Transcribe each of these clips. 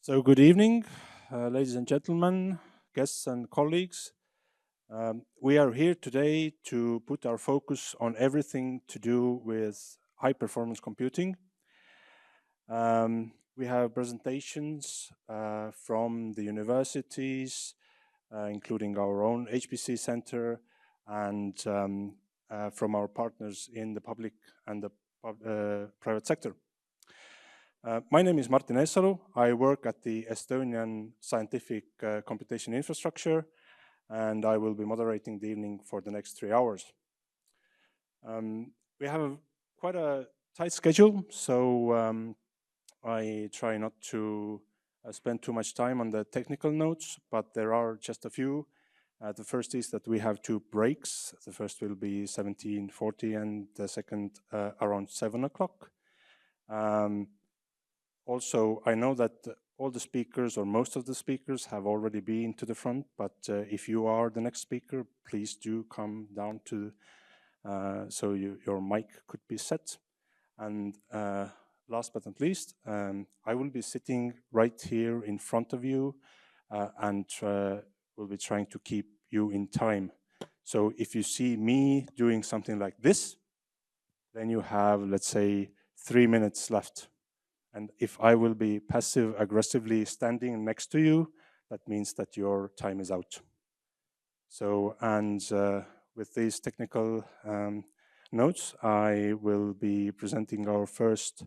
So good evening, ladies and gentlemen, guests and colleagues. We are here today to put our focus on everything to do with high-performance computing. We have presentations from the universities, including our own HPC center, and from our partners in the public and the private sector. My name is Martin Eessalu. I work at the Estonian Scientific Computation Infrastructure, and I will be moderating the evening for the next 3 hours. We have quite a tight schedule, so I try not to spend too much time on the technical notes, but there are just a few. The first is that we have 2 breaks. The first will be 17:40 and the second around 7 o'clock. Also, I know that all the speakers or most of the speakers have already been to the front, but if you are the next speaker, please do come down to so your mic could be set. And last but not least, I will be sitting right here in front of you and will be trying to keep you in time. So if you see me doing something like this, then you have, let's say, 3 minutes left. And if I will be passive-aggressively standing next to you, that means that your time is out. So, and with these technical notes, I will be presenting our first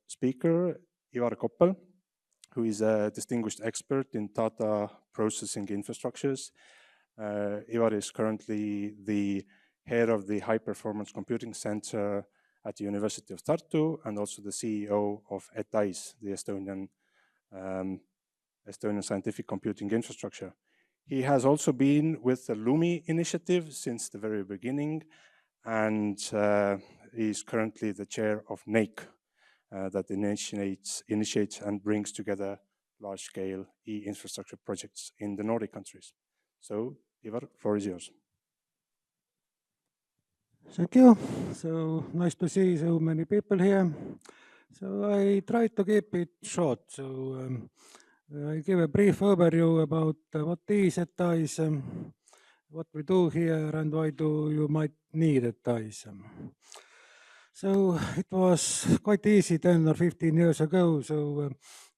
speaker, Ivar Koppel, who is a distinguished expert in data processing infrastructures. Ivar is currently the head of the High Performance Computing Center at the University of Tartu, and also the CEO of ETAIS, the Estonian Scientific Computing Infrastructure. He has also been with the LUMI initiative since the very beginning, and is currently the chair of NAIC, that initiates and brings together large-scale e-infrastructure projects in the Nordic countries. So, Ivar, floor is yours. Thank you. So nice to see so many people here. So I try to keep it short. So I give a brief overview about what is ETAIS, what we do here, and why do you might need ETAIS. So it was quite easy 10 or 15 years ago. So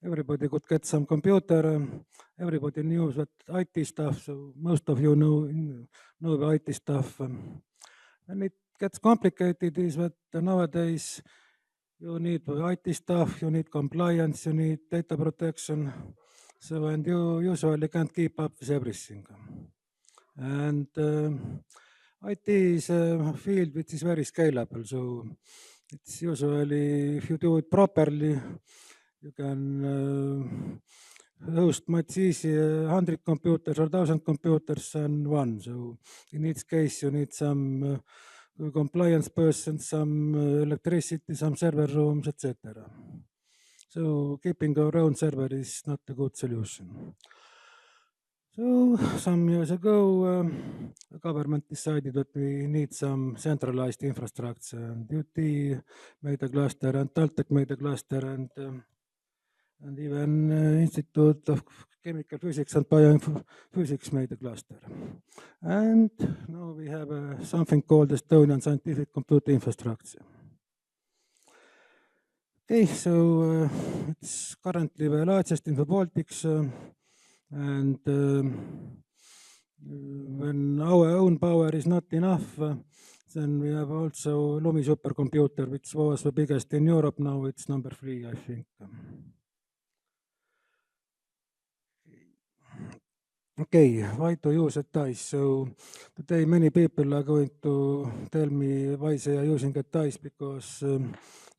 everybody could get some computer. Everybody knew that IT stuff. So most of you know the IT stuff. And it gets complicated is that nowadays you need IT stuff, you need compliance, you need data protection. So, and you usually can't keep up with everything. And IT is a field which is very scalable. So it's usually, if you do it properly, you can host much easier 100 computers or 1,000 computers than one. So in each case, you need some compliance person, some electricity, some server rooms, etc. So keeping our own server is not a good solution. So some years ago, the government decided that we need some centralized infrastructure, and UT made a cluster, and Caltech made a cluster, and even Institute of Chemical Physics and Biophysics made a cluster. And now we have something called Estonian Scientific Computing Infrastructure. Okay, so it's currently the largest in the Baltics, and when our own power is not enough, then we have also LUMI supercomputer, which was the biggest in Europe. Now it's number 3, I think. Okay, why to use ETAIS? So today many people are going to tell me why they are using ETAIS, because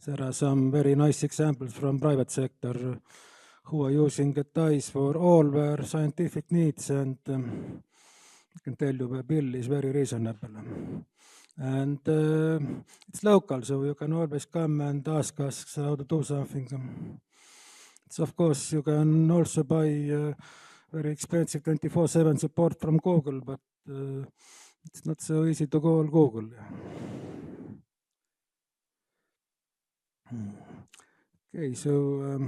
there are some very nice examples from private sector who are using ETAIS for all their scientific needs, and I can tell you the bill is very reasonable. And it's local, so you can always come and ask us how to do something. So of course, you can also buy very expensive 24/7 support from Google, but it's not so easy to call Google. Okay, so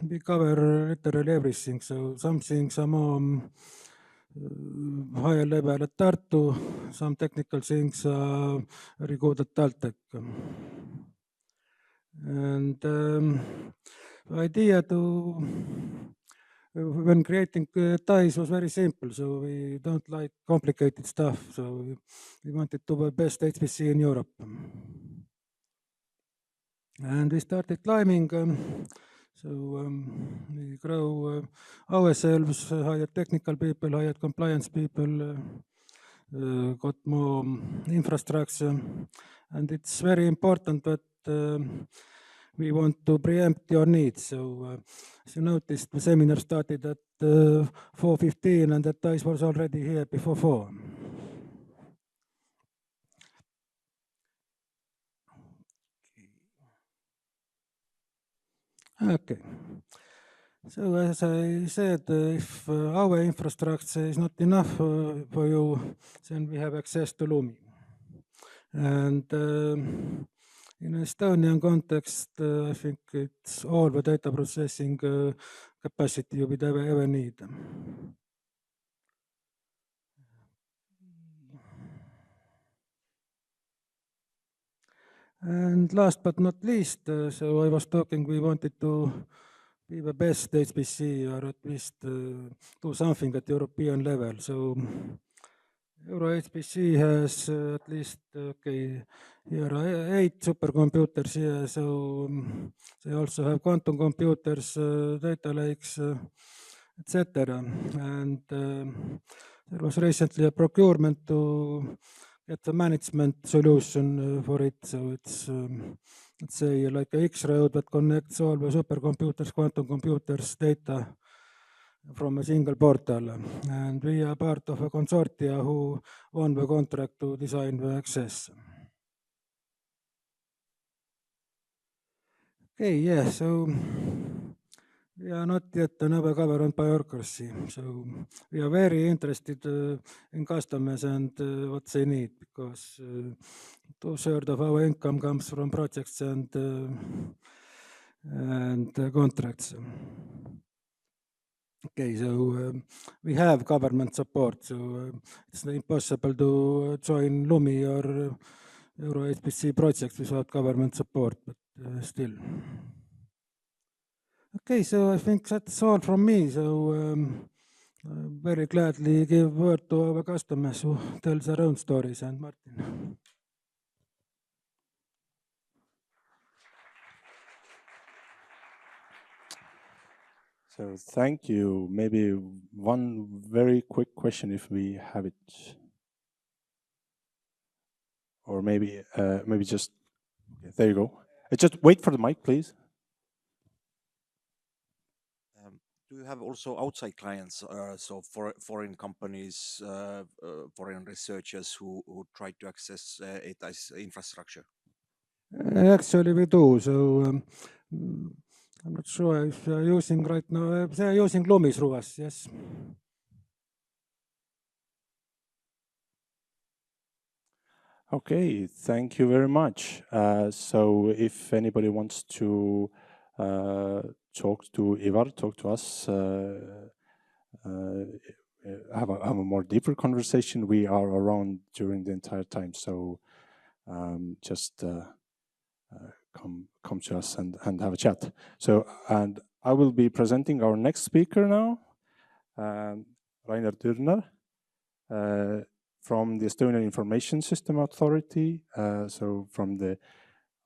we cover literally everything. So some things are more higher level at Tartu, some technical things are very good at TalTech. And idea to when creating ETAIS was very simple, so we don't like complicated stuff, so we wanted to be the best HPC in Europe. And we started climbing, so we grow ourselves, hired technical people, hired compliance people, got more infrastructure, and it's very important that we want to preempt your needs. So as you noticed, the seminar started at 4:15 and that ETAIS was already here before 4. Okay. So as I said, if our infrastructure is not enough for you, then we have access to LUMI. And in Estonian context, I think it's all the data processing capacity you would ever need. And last but not least, so I was talking, we wanted to be the best HPC or at least do something at European level. So Euro HPC has at least, okay, here are 8 supercomputers here. So they also have quantum computers, data lakes, etc. And there was recently a procurement to get a management solution for it. So it's, let's say, like a X-road that connects all the supercomputers, quantum computers, data from a single portal. And we are part of a consortia who won the contract to design the access. Okay, yeah, so we are not yet another government bureaucracy. So we are very interested in customers and what they need, because 2/3 of our income comes from projects and contracts. Okay, so we have government support, so it's impossible to join LUMI or Euro HPC projects without government support, but still. Okay, so I think that's all from me. So very gladly give word to our customers who tell their own stories. And Martin. So thank you. Maybe one very quick question if we have it. Or maybe just, okay, there you go. Just wait for the mic, please. Do you have also outside clients, so foreign companies, foreign researchers who try to access ETAIS infrastructure? Actually, we do. So I'm not sure if they're using right now. They're using LUMI through us, yes. Okay, thank you very much. So if anybody wants to talk to Ivar, talk to us, have a more deeper conversation, we are around during the entire time. So just come to us and have a chat. So, and I will be presenting our next speaker now, Türner, from the Estonian Information System Authority, so from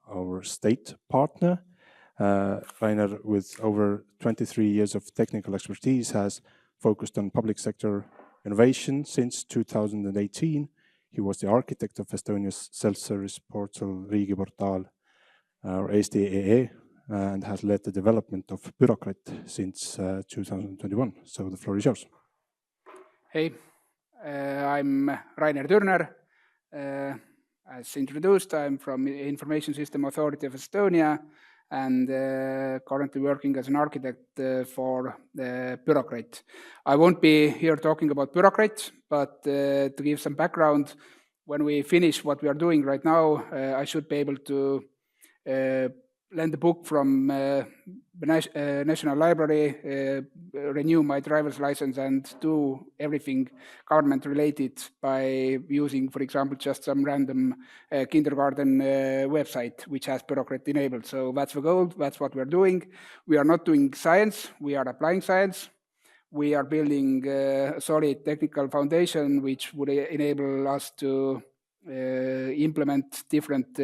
our state partner. Rainer, with over 23 years of technical expertise, has focused on public sector innovation since 2018. He was the architect of Estonia's self-service portal Riigiportaal, or SDAE, and has led the development of Bürokratt since 2021. So the floor is yours. Hey, I'm Rainer Türner. As introduced, I'm from the Information System Authority of Estonia and currently working as an architect for the Bürokratt. I won't be here talking about Bürokratt, but to give some background, when we finish what we are doing right now, I should be able to lend a book from the National Library, renew my driver's license, and do everything government related by using, for example, just some random kindergarten website which has Bürokratt enabled. So that's the goal. That's what we're doing. We are not doing science. We are applying science. We are building a solid technical foundation which would enable us to implement different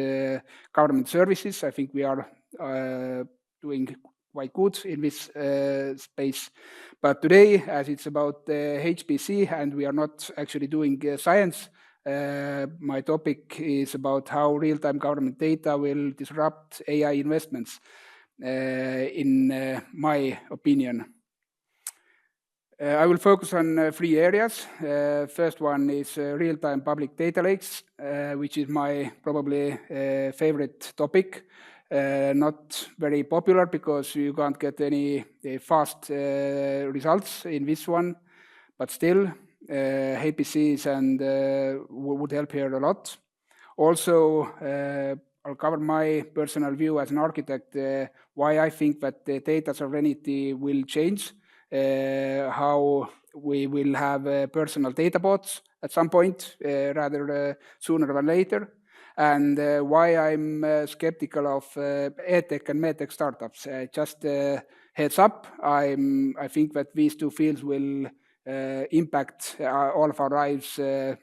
government services. I think we are doing quite good in this space. But today, as it's about HPC and we are not actually doing science, my topic is about how real-time government data will disrupt AI investments, in my opinion. I will focus on 3 areas. First one is real-time public data lakes, which is my probably favorite topic. Not very popular because you can't get any fast results in this one, but still HPCs and would help here a lot. Also, I'll cover my personal view as an architect, why I think that the data sovereignty will change, how we will have personal data bots at some point, rather sooner than later, and why I'm skeptical of edtech and medtech startups. Just heads up, I think that these 2 fields will impact all of our lives a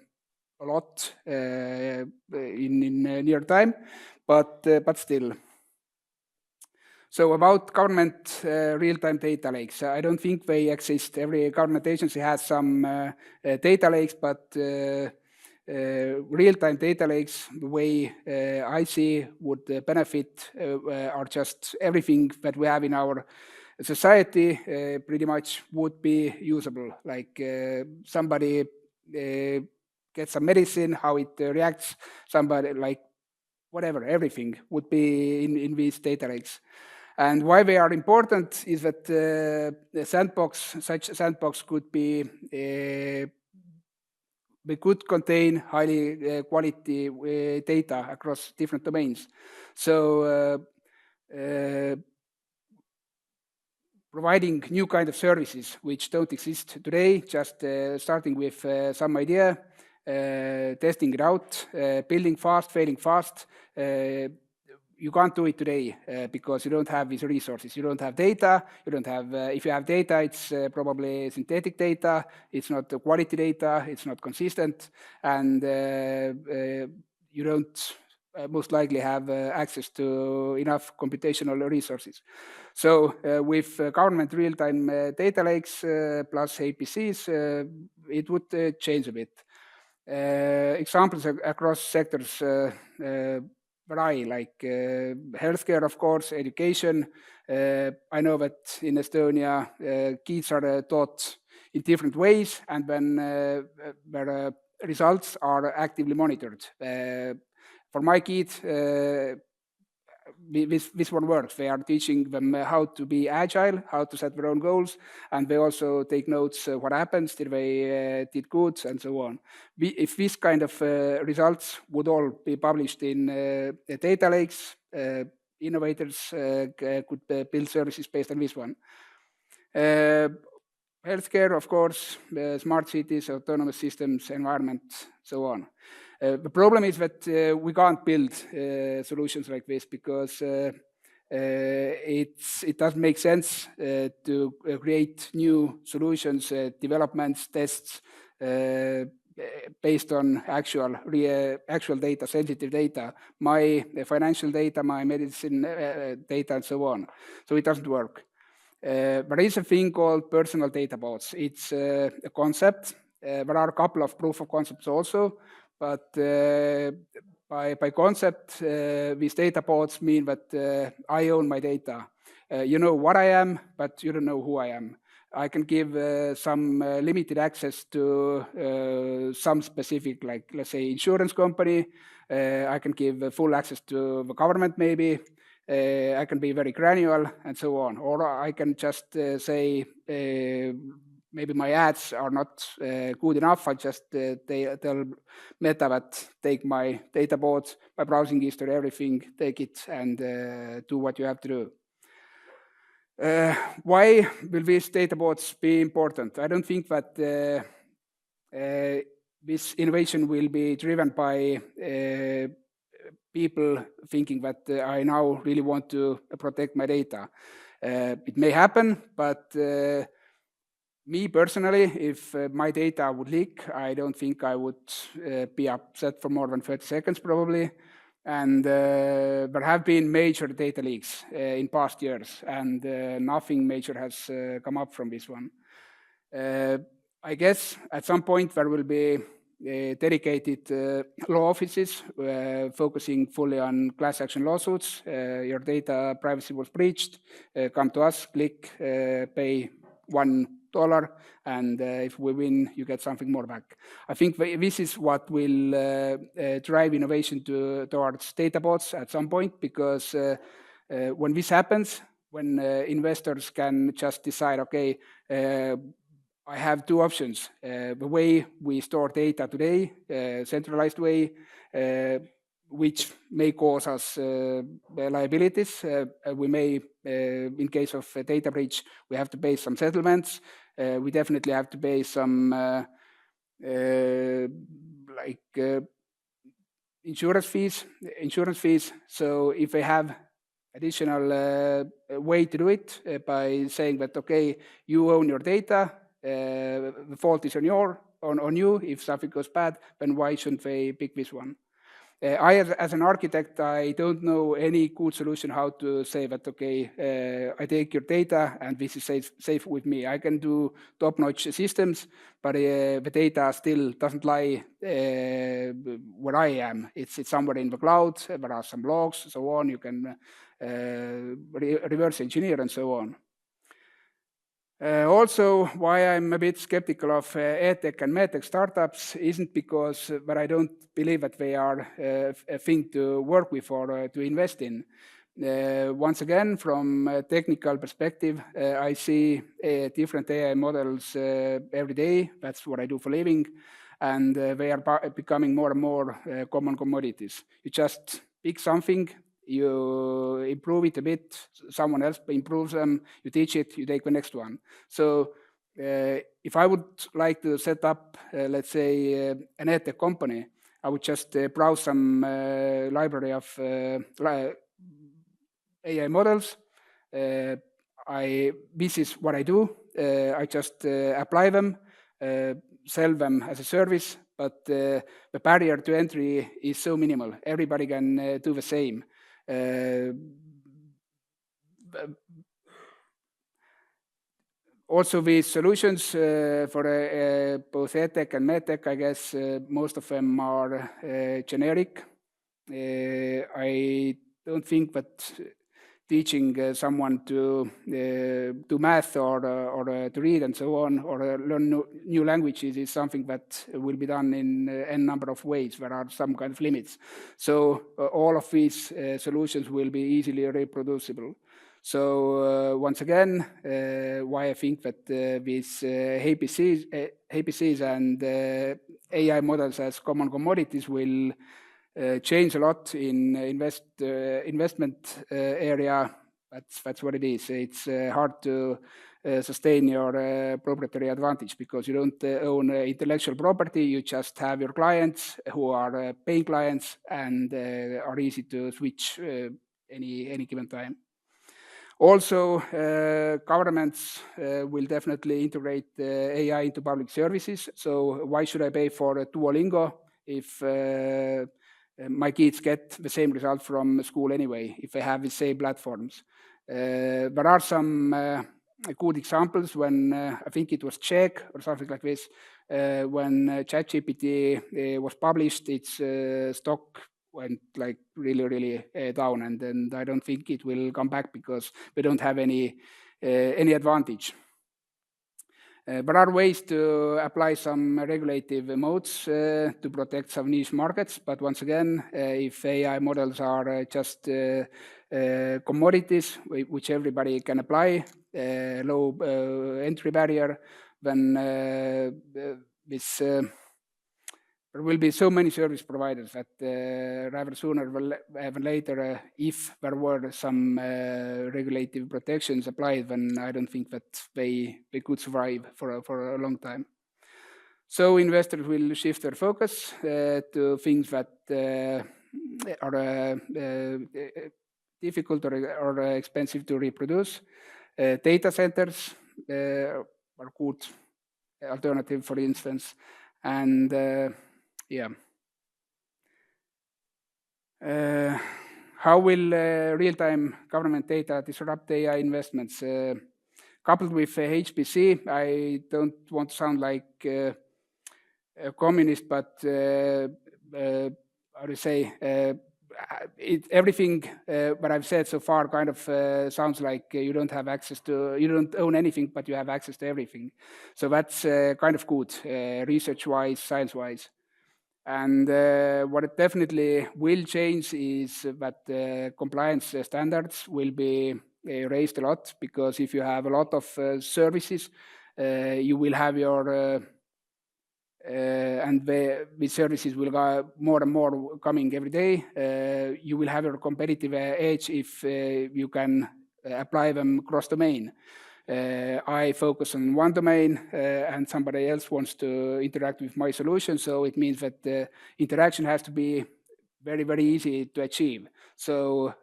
lot in near time, but still. So about government real-time data lakes, I don't think they exist. Every government agency has some data lakes, but real-time data lakes, the way I see would benefit are just everything that we have in our society pretty much would be usable. Like somebody gets some medicine, how it reacts, somebody like whatever, everything would be in these data lakes. And why they are important is that such sandbox could be, they could contain highly quality data across different domains. So providing new kind of services which don't exist today, just starting with some idea, testing it out, building fast, failing fast. You can't do it today because you don't have these resources. You don't have data. You don't have. If you have data, it's probably synthetic data. It's not quality data. It's not consistent, and you don't most likely have access to enough computational resources. So with government real-time data lakes plus APCs, it would change a bit. Examples across sectors vary, like healthcare, of course, education. I know that in Estonia, kids are taught in different ways, and when their results are actively monitored. For my kids, this one works. They are teaching them how to be agile, how to set their own goals, and they also take notes what happens, did they did good, and so on. If this kind of results would all be published in data lakes, innovators could build services based on this one. Healthcare, of course, smart cities, autonomous systems, environment, so on. The problem is that we can't build solutions like this because it doesn't make sense to create new solutions, developments, tests based on actual data, sensitive data, my financial data, my medicine data, and so on. So it doesn't work. There is a thing called personal data bots. It's a concept. There are a couple of proof of concepts also. But by concept, these data bots mean that I own my data. You know what I am, but you don't know who I am. I can give some limited access to some specific, like let's say insurance company. I can give full access to the government maybe. I can be very granular and so on. Or I can just say maybe my ads are not good enough. I just tell Meta that take my data boards, my browsing history, everything, take it and do what you have to do. Why will these data boards be important? I don't think that this innovation will be driven by people thinking that I now really want to protect my data. It may happen, but me personally, if my data would leak, I don't think I would be upset for more than 30 seconds probably. And there have been major data leaks in past years, and nothing major has come up from this one. I guess at some point there will be dedicated law offices focusing fully on class action lawsuits. Your data privacy was breached, come to us, click, pay $1, and if we win, you get something more back. I think this is what will drive innovation towards data bots at some point, because when this happens, when investors can just decide, okay, I have two options. The way we store data today, centralized way, which may cause us liabilities. We may, in case of a data breach, we have to pay some settlements. We definitely have to pay some insurance fees. So if I have additional way to do it by saying that, okay, you own your data, the fault is on you. If something goes bad, then why shouldn't they pick this one? I, as an architect, I don't know any good solution how to say that, okay, I take your data and this is safe with me. I can do top-notch systems, but the data still doesn't lie where I am. It's somewhere in the cloud. There are some logs, so on. You can reverse engineer and so on. Also, why I'm a bit skeptical of edtech and medtech startups isn't because but I don't believe that they are a thing to work with or to invest in. Once again, from a technical perspective, I see different AI models every day. That's what I do for a living. And they are becoming more and more common commodities. You just pick something, you improve it a bit, someone else improves them, you teach it, you take the next one. So if I would like to set up, let's say, an edtech company, I would just browse some library of AI models. This is what I do. I just apply them, sell them as a service, but the barrier to entry is so minimal. Everybody can do the same. Also, these solutions for both edtech and medtech, I guess most of them are generic. I don't think that teaching someone to do math or to read and so on, or learn new languages is something that will be done in n number of ways. There are some kind of limits. So all of these solutions will be easily reproducible. So once again, why I think that these APCs and AI models as common commodities will change a lot in investment area. That's what it is. It's hard to sustain your proprietary advantage because you don't own intellectual property. You just have your clients who are paying clients and are easy to switch any given time. Also, governments will definitely integrate AI into public services. So why should I pay for Duolingo if my kids get the same result from school anyway, if they have the same platforms? There are some good examples when, I think it was Czech or something like this, when ChatGPT was published, its stock went like really down, and then I don't think it will come back because we don't have any advantage. There are ways to apply some regulative modes to protect some niche markets, but once again, if AI models are just commodities which everybody can apply, low entry barrier, when there will be so many service providers that rather sooner than later, if there were some regulative protections applied, then I don't think that they could survive for a long time. So investors will shift their focus to things that are difficult or expensive to reproduce. Data centers are good alternative, for instance, and yeah. How will real-time government data disrupt AI investments? Coupled with HPC, I don't want to sound like a communist, but how to say, everything what I've said so far kind of sounds like you don't have access to, you don't own anything, but you have access to everything. So that's kind of good, research-wise, science-wise. And what it definitely will change is that compliance standards will be raised a lot, because if you have a lot of services, you will have your and the services will go more and more coming every day. You will have your competitive edge if you can apply them cross-domain. I focus on one domain and somebody else wants to interact with my solution, so it means that the interaction has to be very, very easy to achieve. So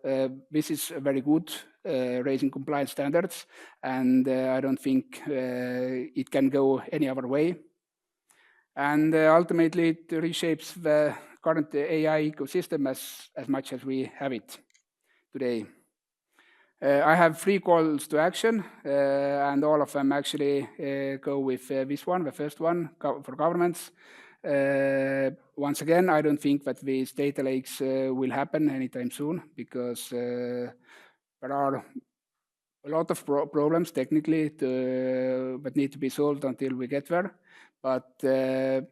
this is very good, raising compliance standards, and I don't think it can go any other way. And ultimately, it reshapes the current AI ecosystem as much as we have it today. I have 3 calls to action, and all of them actually go with this one, the first one, for governments. Once again, I don't think that these data lakes will happen anytime soon, because there are a lot of problems technically that need to be solved until we get there. But I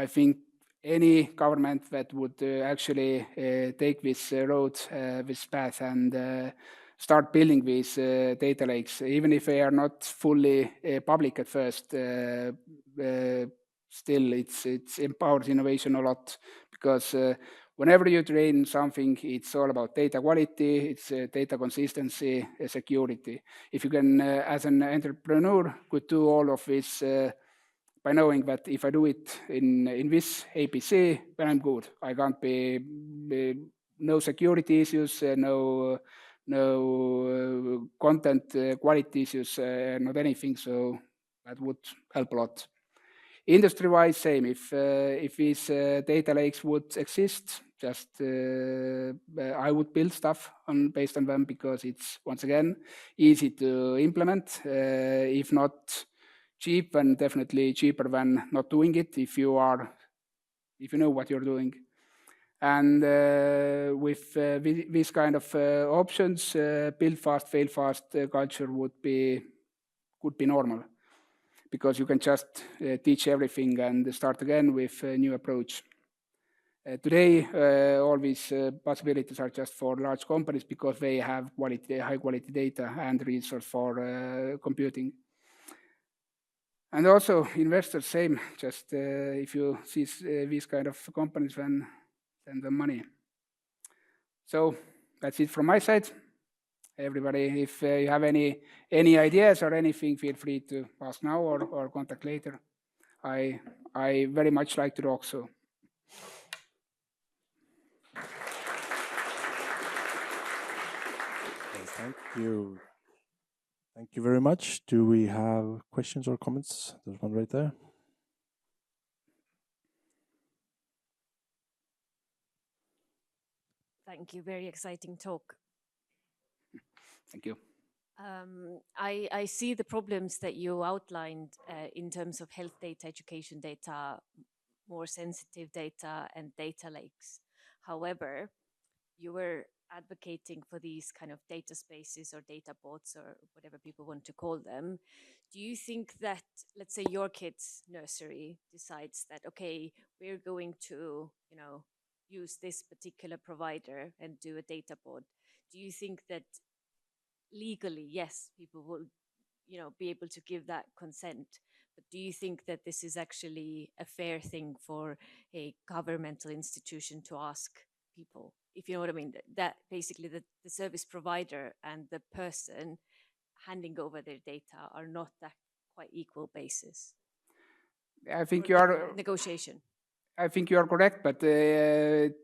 think any government that would actually take this road, this path, and start building these data lakes, even if they are not fully public at first, still it empowers innovation a lot, because whenever you train something, it's all about data quality, it's data consistency, security. If you can, as an entrepreneur, could do all of this by knowing that if I do it in this APC, then I'm good. I can't be no security issues, no content quality issues, not anything. So that would help a lot. Industry-wise, same. If these data lakes would exist, just I would build stuff based on them, because it's, once again, easy to implement. If not cheap, and definitely cheaper than not doing it if you know what you're doing. And with these kind of options, build fast, fail fast culture could be normal, because you can just teach everything and start again with a new approach. Today, all these possibilities are just for large companies, because they have high quality data and resource for computing. And also investors, same. Just if you see these kind of companies, then send them money. So that's it from my side. Everybody, if you have any ideas or anything, feel free to ask now or contact later. I very much like to talk, so. Thank you. Thank you very much. Do we have questions or comments? There's one right there. Thank you. Very exciting talk. Thank you. I see the problems that you outlined in terms of health data, education data, more sensitive data, and data lakes. However, you were advocating for these kind of data spaces or data bots or whatever people want to call them. Do you think that, let's say your kid's nursery decides that, okay, we're going to, use this particular provider and do a data bot? Do you think that legally, yes, people will be able to give that consent. But do you think that this is actually a fair thing for a governmental institution to ask people? If you know what I mean, that basically the service provider and the person handing over their data are not that quite equal basis. I think you are negotiation. I think you are correct, but the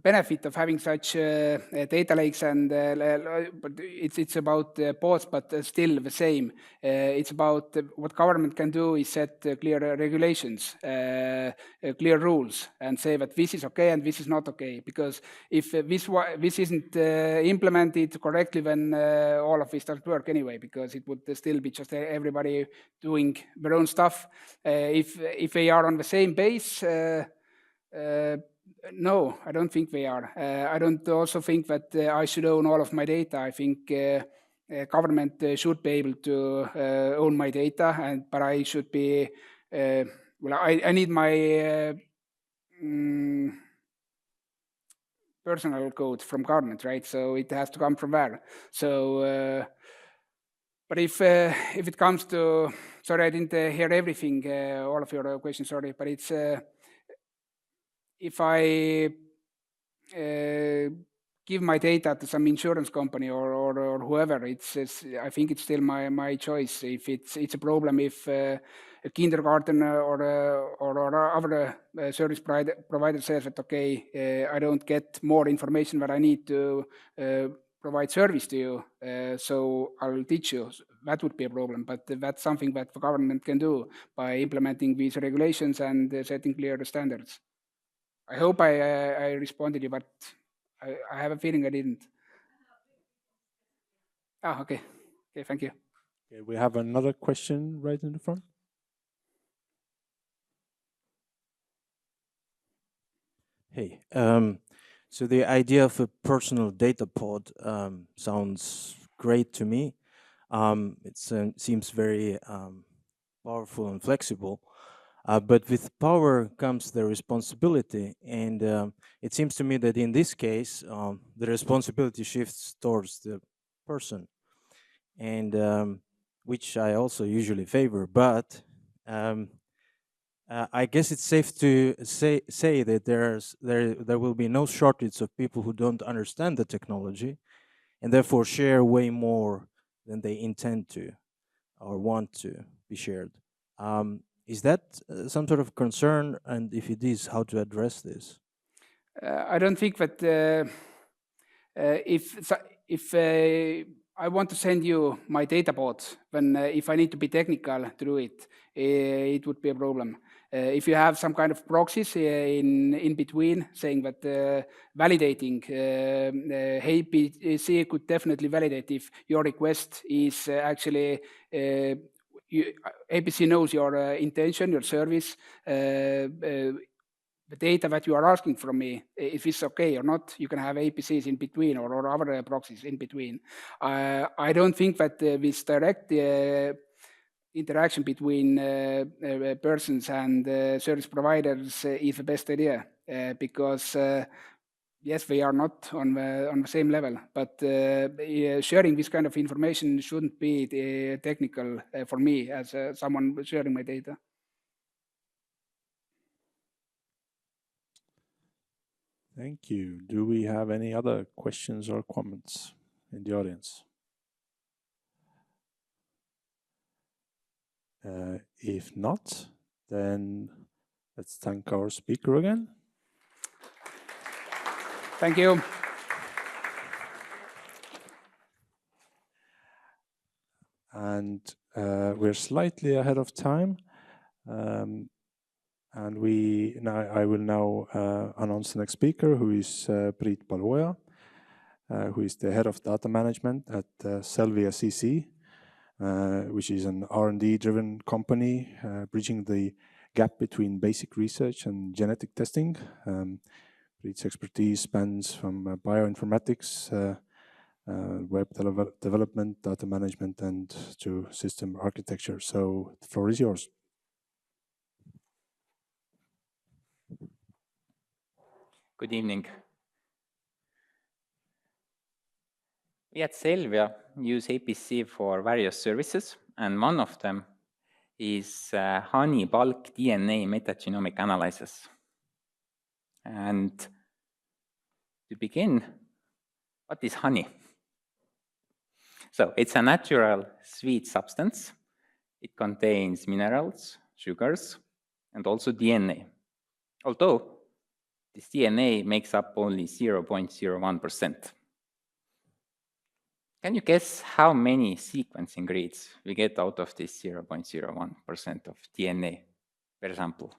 benefit of having such data lakes and but it's about both, but still the same. It's about what government can do is set clear regulations, clear rules, and say that this is okay and this is not okay. Because if this isn't implemented correctly, then all of this doesn't work anyway. Because it would still be just everybody doing their own stuff. If they are on the same base. No, I don't think they are. I don't also think that I should own all of my data. I think government should be able to own my data, but I should be, I need my personal code from government, right? So it has to come from there. So, but if it comes to, sorry, I didn't hear everything, all of your questions, sorry, but it's, if I give my data to some insurance company or whoever, I think it's still my choice. If it's a problem if a kindergarten or other service provider says that, okay, I don't get more information that I need to provide service to you, so I'll teach you. That would be a problem, but that's something that the government can do by implementing these regulations and setting clear standards. I hope I responded you, but I have a feeling I didn't. Okay. Okay, thank you. Okay, we have another question right in the front. Hey, so the idea of a personal data pod sounds great to me. It seems very powerful and flexible. But with power comes the responsibility, and it seems to me that in this case, the responsibility shifts towards the person, and which I also usually favor. But I guess it's safe to say that there will be no shortage of people who don't understand the technology, and therefore share way more than they intend to or want to be shared. Is that some sort of concern? And if it is, how to address this? I don't think that if I want to send you my data pod, then if I need to be technical to do it, it would be a problem. If you have some kind of proxies in between, saying that validating, APC could definitely validate if your request is actually APC knows your intention, your service, the data that you are asking from me, if it's okay or not. You can have APCs in between or other proxies in between. I don't think that this direct interaction between persons and service providers is the best idea because yes, we are not on the same level, but sharing this kind of information shouldn't be technical for me as someone sharing my data. Thank you. Do we have any other questions or comments in the audience? If not, then let's thank our speaker again. Thank you. And we're slightly ahead of time. And I will now announce the next speaker, who is Priit Paluoja, who is the head of data management at Celvia CC, which is an R&D-driven company bridging the gap between basic research and genetic testing. Priit's expertise spans from bioinformatics, web development, data management, and to system architecture. So the floor is yours. Good evening. We at Celvia use APC for various services, and one of them is honey bulk DNA metagenomic analysis. And to begin, what is honey? So it's a natural sweet substance. It contains minerals, sugars, and also DNA. Although this DNA makes up only 0.01%. Can you guess how many sequencing reads we get out of this 0.01% of DNA per sample?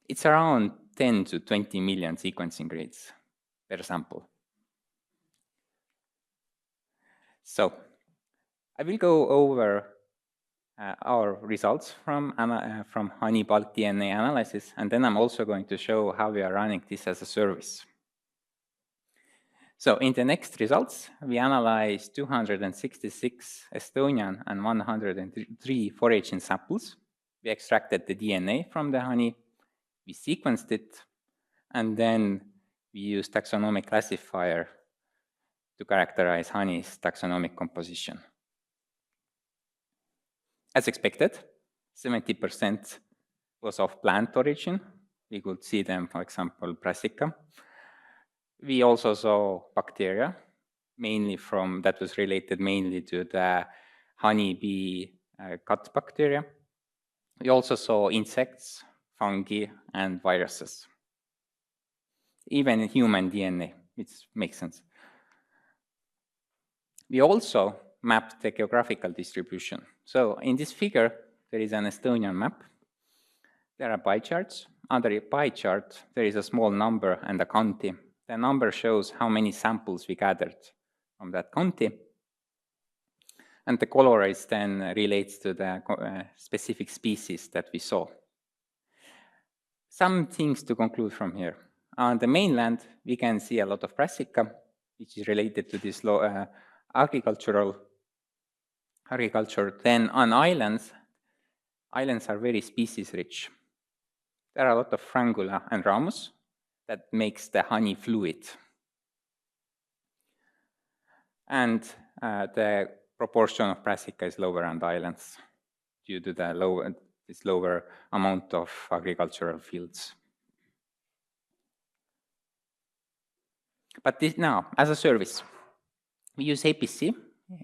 It's around 10 to 20 million sequencing reads per sample. So I will go over our results from honey bulk DNA analysis, and then I'm also going to show how we are running this as a service. So in the next results, we analyzed 266 Estonian and 103 foraging samples. We extracted the DNA from the honey, we sequenced it, and then we used taxonomic classifier to characterize honey's taxonomic composition. As expected, 70% was of plant origin. We could see them, for example, brassica. We also saw bacteria, that was related mainly to the honeybee gut bacteria. We also saw insects, fungi, and viruses. Even human DNA, which makes sense. We also mapped the geographical distribution. So in this figure, there is an Estonian map. There are pie charts. Under a pie chart, there is a small number and a county. The number shows how many samples we gathered from that county. And the color is then relates to the specific species that we saw. Some things to conclude from here. On the mainland, we can see a lot of brassica, which is related to this agriculture. Then on islands are very species rich. There are a lot of frangula and ramus that makes the honey fluid. And the proportion of brassica is lower on the islands due to the lower amount of agricultural fields. But this now, as a service, we use APC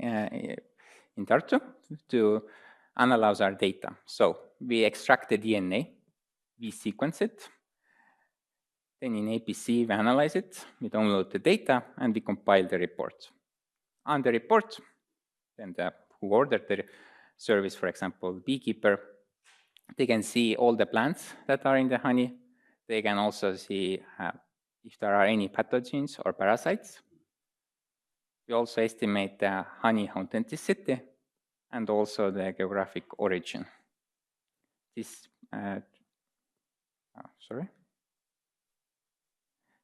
in Tartu to analyze our data. So we extract the DNA, we sequence it, then in APC we analyze it, we download the data, and we compile the report. On the report, then who ordered the service, for example, beekeeper, they can see all the plants that are in the honey. They can also see if there are any pathogens or parasites. We also estimate the honey authenticity and also the geographic origin. This,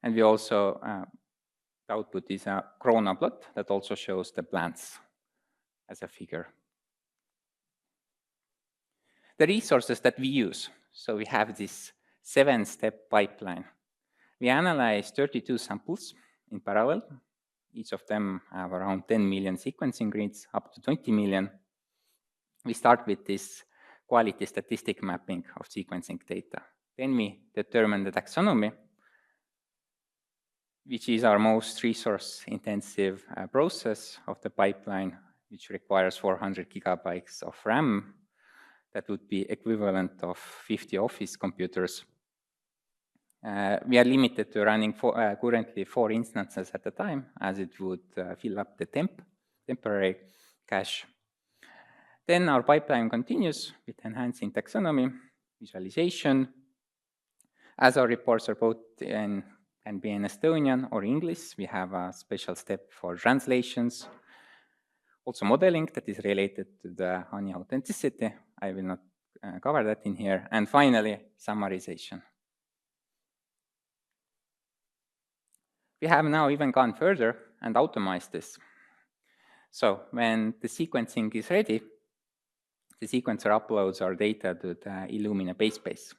And we also, the output is a corona plot that also shows the plants as a figure. The resources that we use. So we have this 7-step pipeline. We analyze 32 samples in parallel. Each of them have around 10 million sequencing reads, up to 20 million. We start with this quality statistic mapping of sequencing data. Then we determine the taxonomy, which is our most resource-intensive process of the pipeline, which requires 400 gigabytes of RAM. That would be equivalent of 50 office computers. We are limited to running currently 4 instances at a time, as it would fill up the temporary cache. Then our pipeline continues with enhancing taxonomy, visualization. As our reports are both can be in Estonian or English, we have a special step for translations. Also modeling that is related to the honey authenticity. I will not cover that in here. And finally, summarization. We have now even gone further and automized this. So when the sequencing is ready, the sequencer uploads our data to the Illumina base space.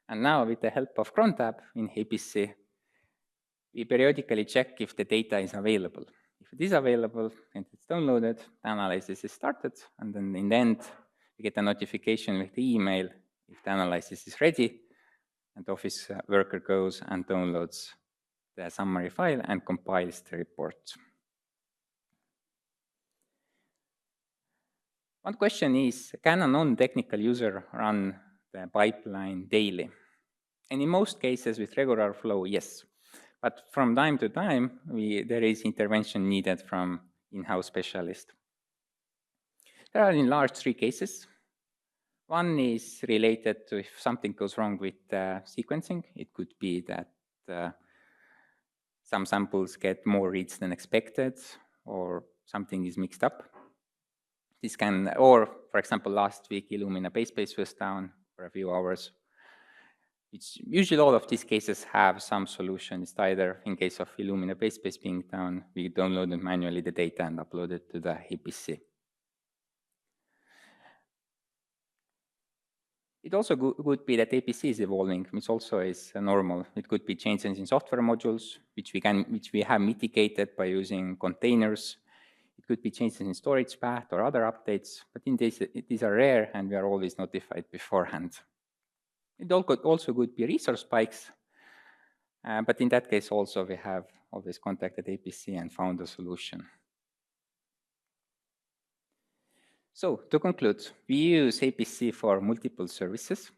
And now with the help of cron tab in APC, we periodically check if the data is available. If it is available and it's downloaded, the analysis is started, and then in the end, we get a notification with the email if the analysis is ready, and the office worker goes and downloads the summary file and compiles the report. One question is, can a non-technical user run the pipeline daily? And in most cases with regular flow, yes. But from time to time, there is intervention needed from in-house specialists. There are in large 3 cases. One is related to if something goes wrong with sequencing. It could be that some samples get more reads than expected, or something is mixed up. This can, or for example, last week, Illumina base space was down for a few hours. Usually all of these cases have some solution. It's either, in case of Illumina base space being down, we downloaded manually the data and uploaded to the APC. It also could be that APC is evolving, which also is normal. It could be changes in software modules, which we have mitigated by using containers. It could be changes in storage path or other updates, but in these are rare and we are always notified beforehand. It also could be resource spikes, but in that case also we have always contacted APC and found a solution. So to conclude, we use APC for multiple services.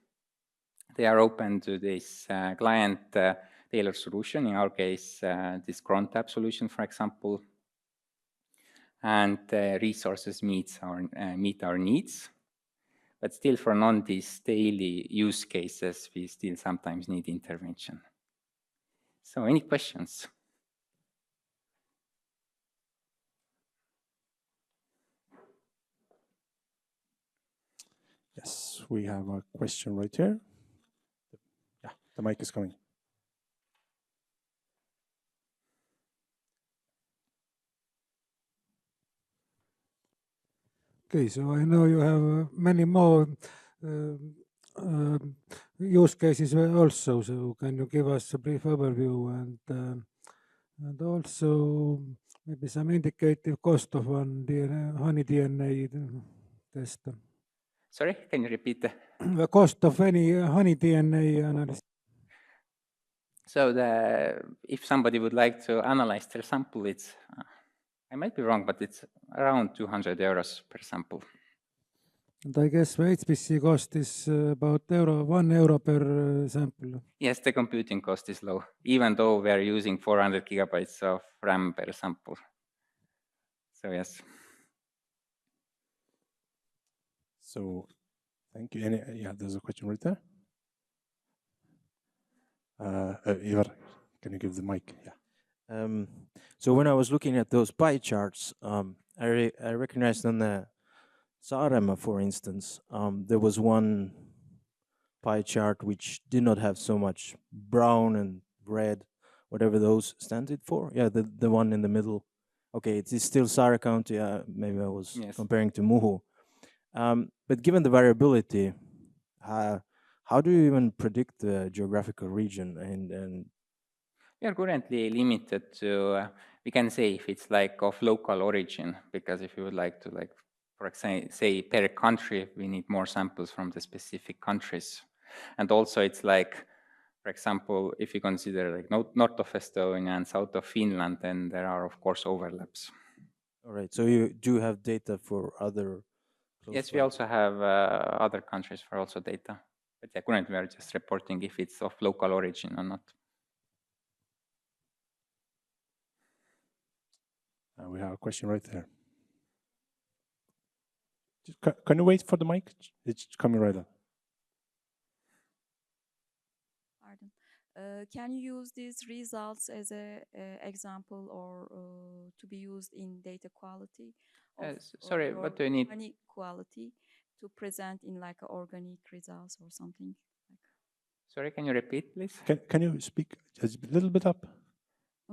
They are open to this client tailored solution, in our case, this cron tab solution, for example, and resources meet our needs. But still, for these daily use cases, we still sometimes need intervention. So any questions? Yes, we have a question right here. Yeah, the mic is coming. Okay, so I know you have many more use cases also. So can you give us a brief overview and also maybe some indicative cost of one honey DNA test? Sorry, can you repeat that? The cost of any honey DNA analysis. So if somebody would like to analyze their sample, it's, I might be wrong, but it's around 200 euros per sample. And I guess the HPC cost is about €1 per sample. Yes, the computing cost is low, even though we are using 400 gigabytes of RAM per sample. So yes. So thank you. Yeah, there's a question right there. Ivar, can you give the mic? Yeah. So when I was looking at those pie charts, I recognized on the Saaremaa, for instance, there was one pie chart which did not have so much brown and red, whatever those stand for. Yeah, the one in the middle. Okay, it is still Saare County. Maybe I was comparing to Muhu. But given the variability, how do you even predict the geographical region? And we are currently limited to, we can say if it's like of local origin, because if you would like to for example, say per country, we need more samples from the specific countries. And also it's like, for example, if you consider like north of Estonia and south of Finland, then there are of course overlaps. All right, so you do have data for other. Yes, we also have other countries for also data. But yeah, currently we are just reporting if it's of local origin or not. We have a question right there. Can you wait for the mic? It's coming right up. Pardon. Can you use these results as an example or to be used in data quality? Sorry, what do you need? Organic quality to present in like organic results or something. Sorry, can you repeat, please? Can you speak a little bit up?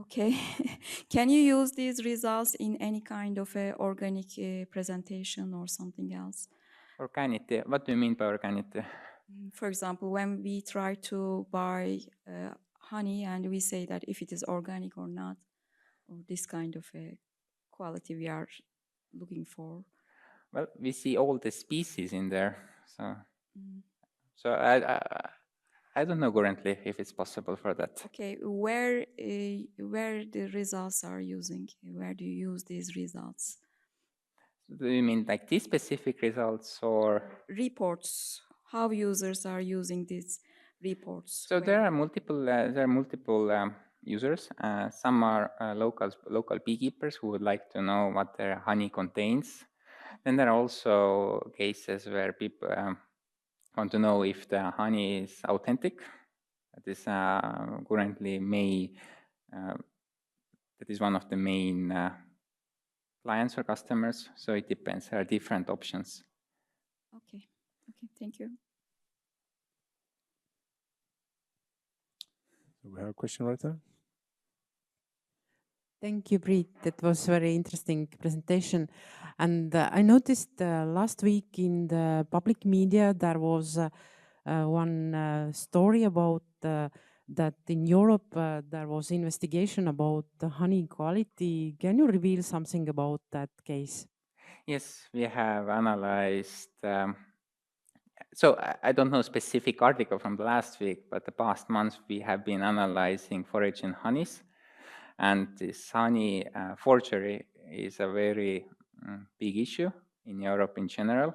Okay. Can you use these results in any kind of organic presentation or something else? Organic, what do you mean by organic? For example, when we try to buy honey and we say that if it is organic or not, or this kind of quality we are looking for? Well, we see all the species in there, so I don't know currently if it's possible for that. Okay, where the results are using? Where do you use these results? Do you mean like these specific results or Reports? How users are using these reports? So there are multiple users. Some are local beekeepers who would like to know what their honey contains. Then there are also cases where people want to know if the honey is authentic. That is currently that is one of the main clients or customers. So it depends. There are different options. Okay. Okay. Thank you. We have a question right there. Thank you, Priit. That was very interesting presentation. And I noticed last week in the public media, there was one story about that in Europe, there was investigation about the honey quality. Can you reveal something about that case? Yes, we have analyzed. So I don't know specific article from the last week, but the past months we have been analyzing foraging honeys. And this honey forgery is a very big issue in Europe in general.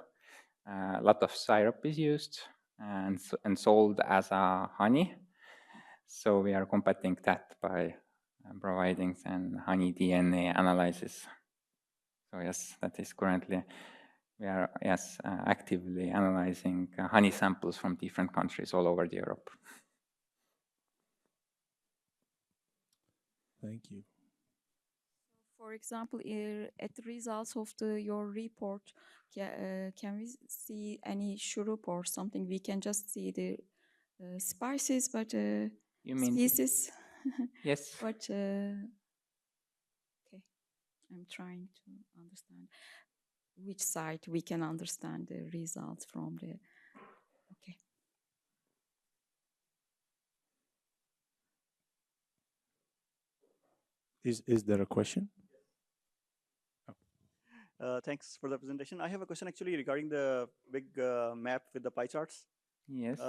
A lot of syrup is used and sold as a honey. So we are combating that by providing an honey DNA analysis. So yes, that is currently, we are actively analyzing honey samples from different countries all over Europe. Thank you. For example, at the results of your report, can we see any syrup or something? We can just see the spices, but You mean species. Yes. But okay, I'm trying to understand which side we can understand the results from the. Okay. Is there a question? Thanks for the presentation. I have a question actually regarding the big map with the pie charts. Yes.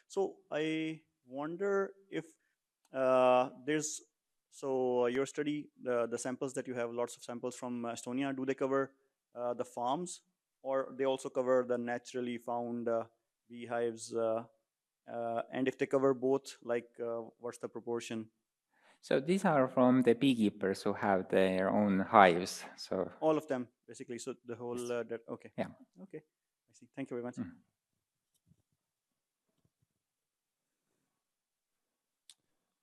So I wonder if there's, your study, the samples that you have, lots of samples from Estonia, do they cover the farms, or they also cover the naturally found beehives? And if they cover both, like what's the proportion? So these are from the beekeepers who have their own hives. So all of them, basically. So the whole, yes. okay. Yeah. Okay. I see. Thank you very much.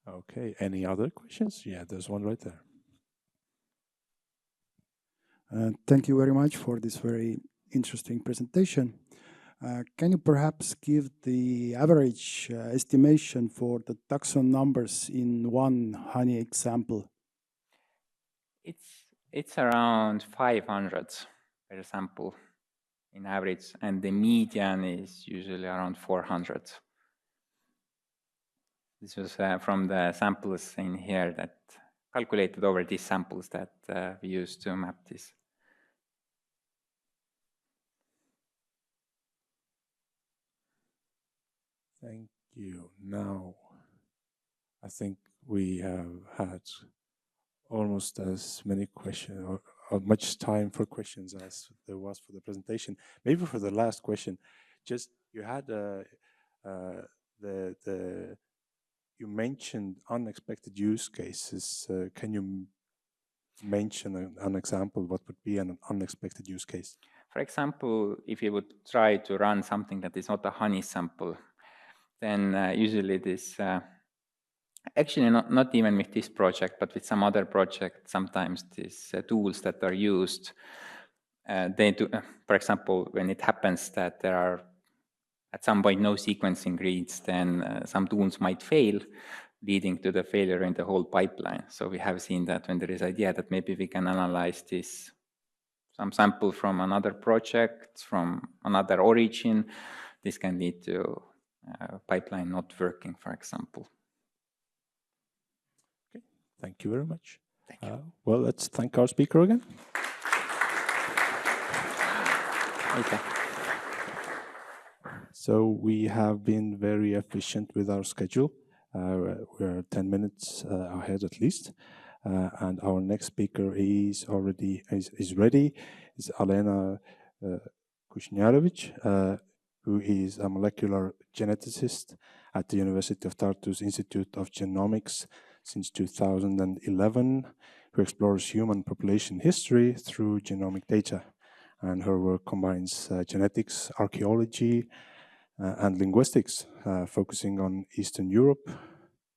Okay. Any other questions? Yeah, there's one right there. Thank you very much for this very interesting presentation. Can you perhaps give the average estimation for the taxon numbers in one honey example? It's around 500 per sample in average, and the median is usually around 400. This was from the samples in here that calculated over these samples that we used to map this. Thank you. Now, I think we have had almost as many questions or much time for questions as there was for the presentation. Maybe for the last question, just you had you mentioned unexpected use cases. Can you mention an example? What would be an unexpected use case? For example, if you would try to run something that is not a honey sample, then usually this, actually not even with this project, but with some other project, sometimes these tools that are used, they do, for example, when it happens that there are at some point no sequencing reads, then some tools might fail, leading to the failure in the whole pipeline. So we have seen that when there is idea that maybe we can analyze this, some sample from another project, from another origin, this can lead to pipeline not working, for example. Okay, thank you very much. Thank you. Well, let's thank our speaker again. Okay. So we have been very efficient with our schedule. We're 10 minutes ahead at least. And our next speaker is ready. It's Alena Kushniarevich, who is a molecular geneticist at the University of Tartu's Institute of Genomics since 2011, who explores human population history through genomic data. And her work combines genetics, archaeology, and linguistics, focusing on Eastern Europe,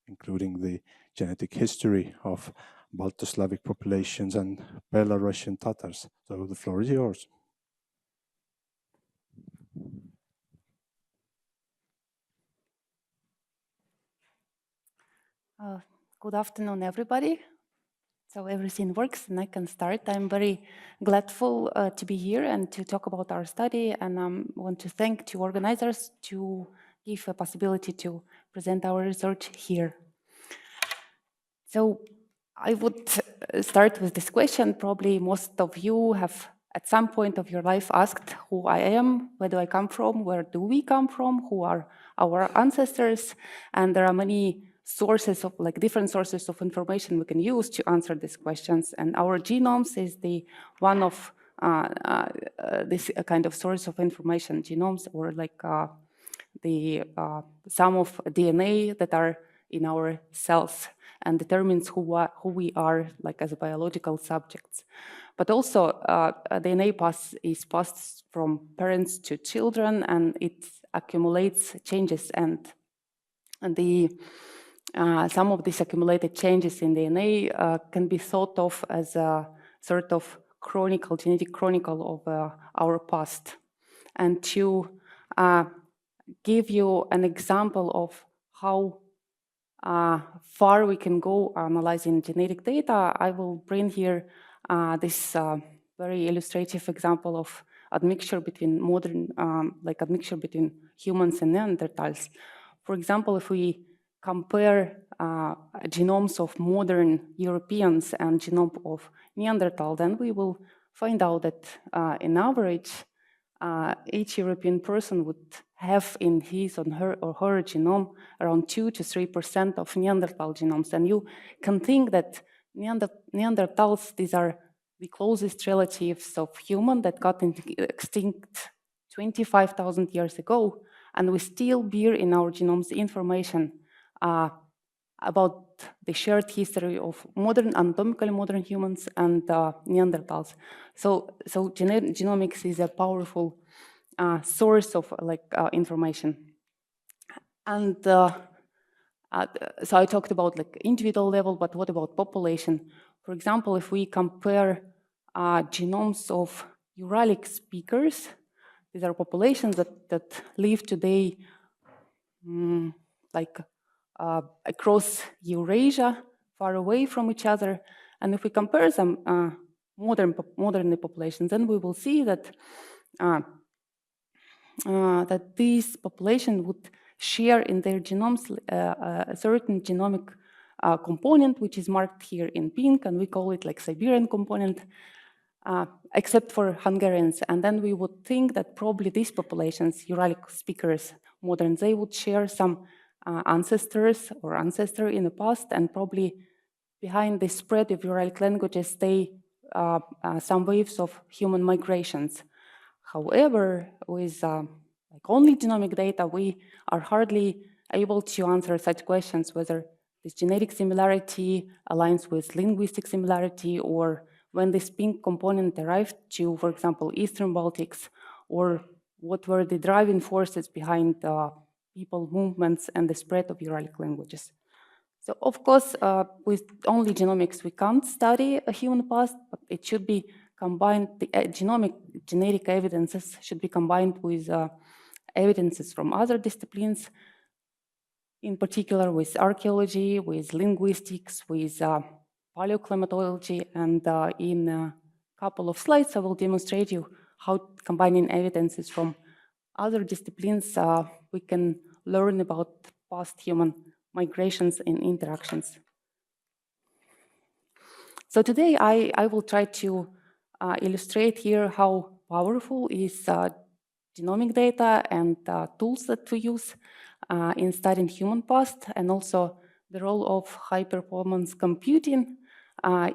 including the genetic history of Balto-Slavic populations and Belarusian Tatars. So the floor is yours. Good afternoon, everybody. So everything works and I can start. I'm very grateful to be here and to talk about our study, and I want to thank the organizers to give a possibility to present our research here. So I would start with this question. Probably most of you have at some point of your life asked who I am, where do I come from, where do we come from, who are our ancestors, and there are many sources of different sources of information we can use to answer these questions, and our genomes is the one of this kind of source of information. Genomes, or the sum of DNA that are in our cells and determines who we are as biological subjects. But also DNA is passed from parents to children, and it accumulates changes, and some of these accumulated changes in DNA can be thought of as a sort of genetic chronicle of our past. And to give you an example of how far we can go analyzing genetic data, I will bring here this very illustrative example of admixture between admixture between humans and Neanderthals. For example, if we compare genomes of modern Europeans and genome of Neanderthal, then we will find out that in average, each European person would have in his or her genome around 2 to 3% of Neanderthal genomes. And you can think that Neanderthals, these are the closest relatives of human that got extinct 25,000 years ago, and we still bear in our genomes information about the shared history of anatomically modern humans and Neanderthals. So genomics is a powerful source of information. And so I talked about individual level, but what about population? For example, if we compare genomes of Uralic speakers, these are populations that live today across Eurasia, far away from each other. And if we compare some modern populations, then we will see that that these populations would share in their genomes a certain genomic component, which is marked here in pink, and we call it Siberian component, except for Hungarians. And then we would think that probably these populations, Uralic speakers, modern, they would share some ancestor in the past, and probably behind the spread of Uralic languages stay some waves of human migrations. However, with only genomic data, we are hardly able to answer such questions, whether this genetic similarity aligns with linguistic similarity, or when this pink component arrived to, for example, Eastern Baltics, or what were the driving forces behind people movements and the spread of Uralic languages. So of course, with only genomics, we can't study a human past, but it should be combined, the genetic evidences should be combined with evidences from other disciplines, in particular with archaeology, with linguistics, with paleoclimatology, and in a couple of slides, I will demonstrate you how combining evidences from other disciplines we can learn about past human migrations and interactions. So today I will try to illustrate here how powerful is genomic data and tools that we use in studying human past, and also the role of high-performance computing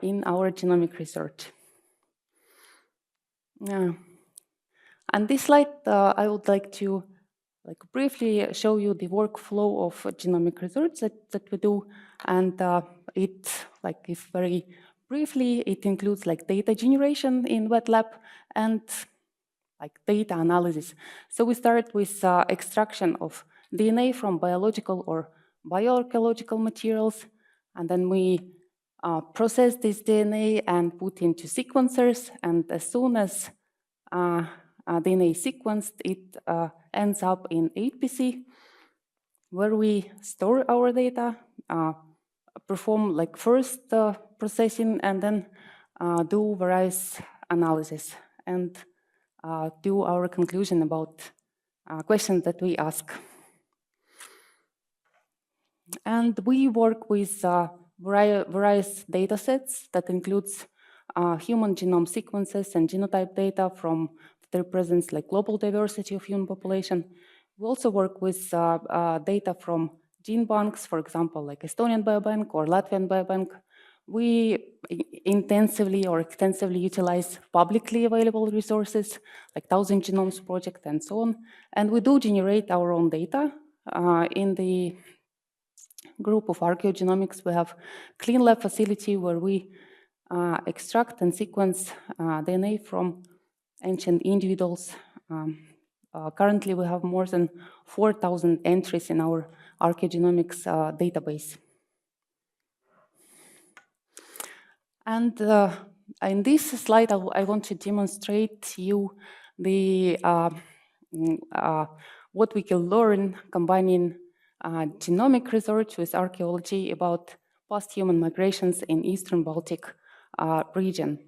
in our genomic research. And this slide, I would like to briefly show you the workflow of genomic research that we do, and if very briefly, it includes data generation in wet lab and data analysis. So we start with extraction of DNA from biological or bioarchaeological materials, and then we process this DNA and put into sequencers, and as soon as DNA is sequenced, it ends up in 8PC, where we store our data, perform first processing, and then do various analysis and do our conclusion about questions that we ask. And we work with various data sets that includes human genome sequences and genotype data from their presence, global diversity of human population. We also work with data from gene banks, for example, Estonian Biobank or Latvian Biobank. We intensively or extensively utilize publicly available resources, like 1000 Genomes Project and so on. And we do generate our own data. In the group of archaeogenomics, we have clean lab facility where we extract and sequence DNA from ancient individuals. Currently, we have more than 4,000 entries in our archaeogenomics database. And in this slide, I want to demonstrate to you the what we can learn combining genomic research with archaeology about past human migrations in Eastern Baltic region.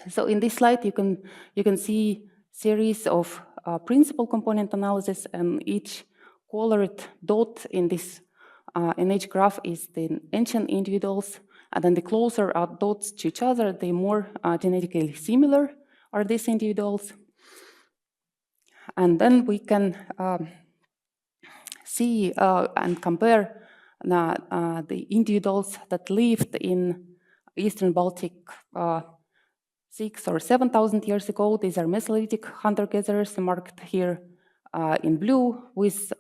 So in this slide, you can see series of principal component analysis, and each colored dot in this in each graph is the ancient individuals, and then the closer are dots to each other, the more genetically similar are these individuals. And then we can see and compare the individuals that lived in Eastern Baltic 6,000 or 7,000 years ago. These are Mesolithic hunter-gatherers marked here in blue, with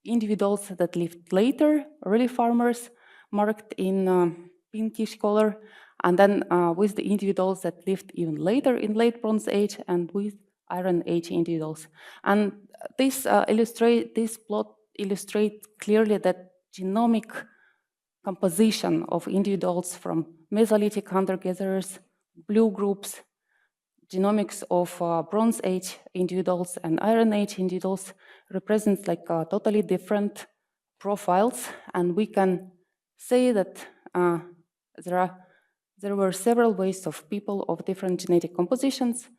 individuals that lived later, early farmers, marked in pinkish color, and then with the individuals that lived even later in late Bronze Age and with Iron Age individuals. And this plot illustrates clearly that genomic composition of individuals from Mesolithic hunter-gatherers, blue groups, genomics of Bronze Age individuals and Iron Age individuals represents totally different profiles, and we can say that there were several ways of people of different genetic compositions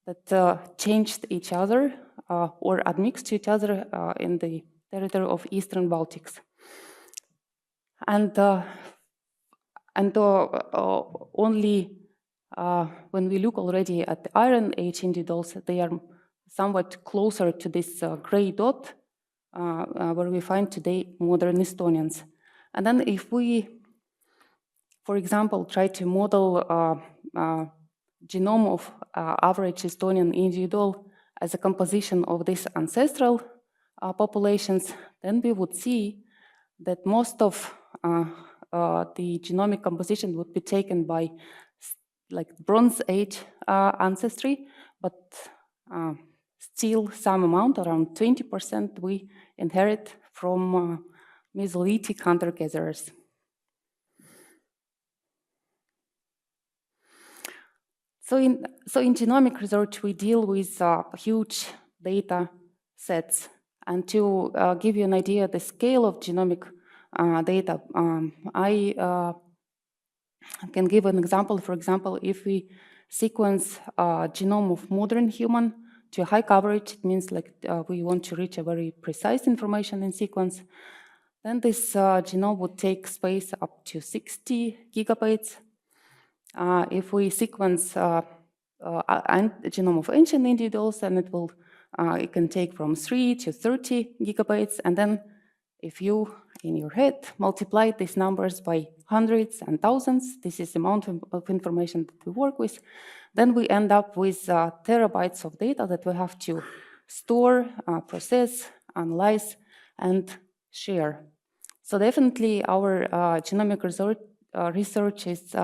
that changed each other or admixed each other in the territory of Eastern Baltics. And only when we look already at the Iron Age individuals, they are somewhat closer to this gray dot where we find today modern Estonians. And then if we, for example, try to model genome of average Estonian individual as a composition of these ancestral populations, then we would see that most of the genomic composition would be taken by Bronze Age ancestry, but still some amount, around 20%, we inherit from Mesolithic hunter-gatherers. So in genomic research, we deal with huge data sets. And to give you an idea of the scale of genomic data, I can give an example. For example, if we sequence genome of modern human to high coverage, it means we want to reach a very precise information in sequence. then this genome would take space up to 60 gigabytes. If we sequence a genome of ancient individuals, then it can take from 3 to 30 gigabytes. And then if you, in your head, multiply these numbers by hundreds and thousands, this is the amount of information that we work with, then we end up with terabytes of data that we have to store, process, analyze, and share. So definitely our genomic research is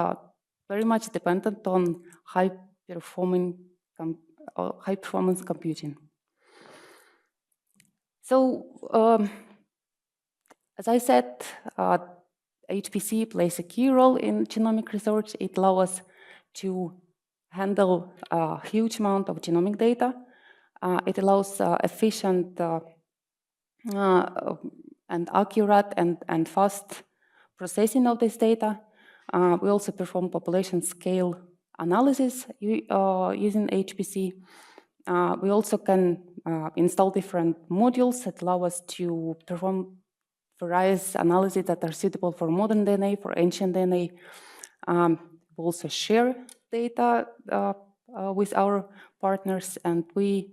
very much dependent on high-performance computing. So, as I said, HPC plays a key role in genomic research. It allows us to handle a huge amount of genomic data. It allows efficient and accurate and fast processing of this data. We also perform population scale analysis using HPC. We also can install different modules that allow us to perform various analyses that are suitable for modern DNA, for ancient DNA. We also share data with our partners, and we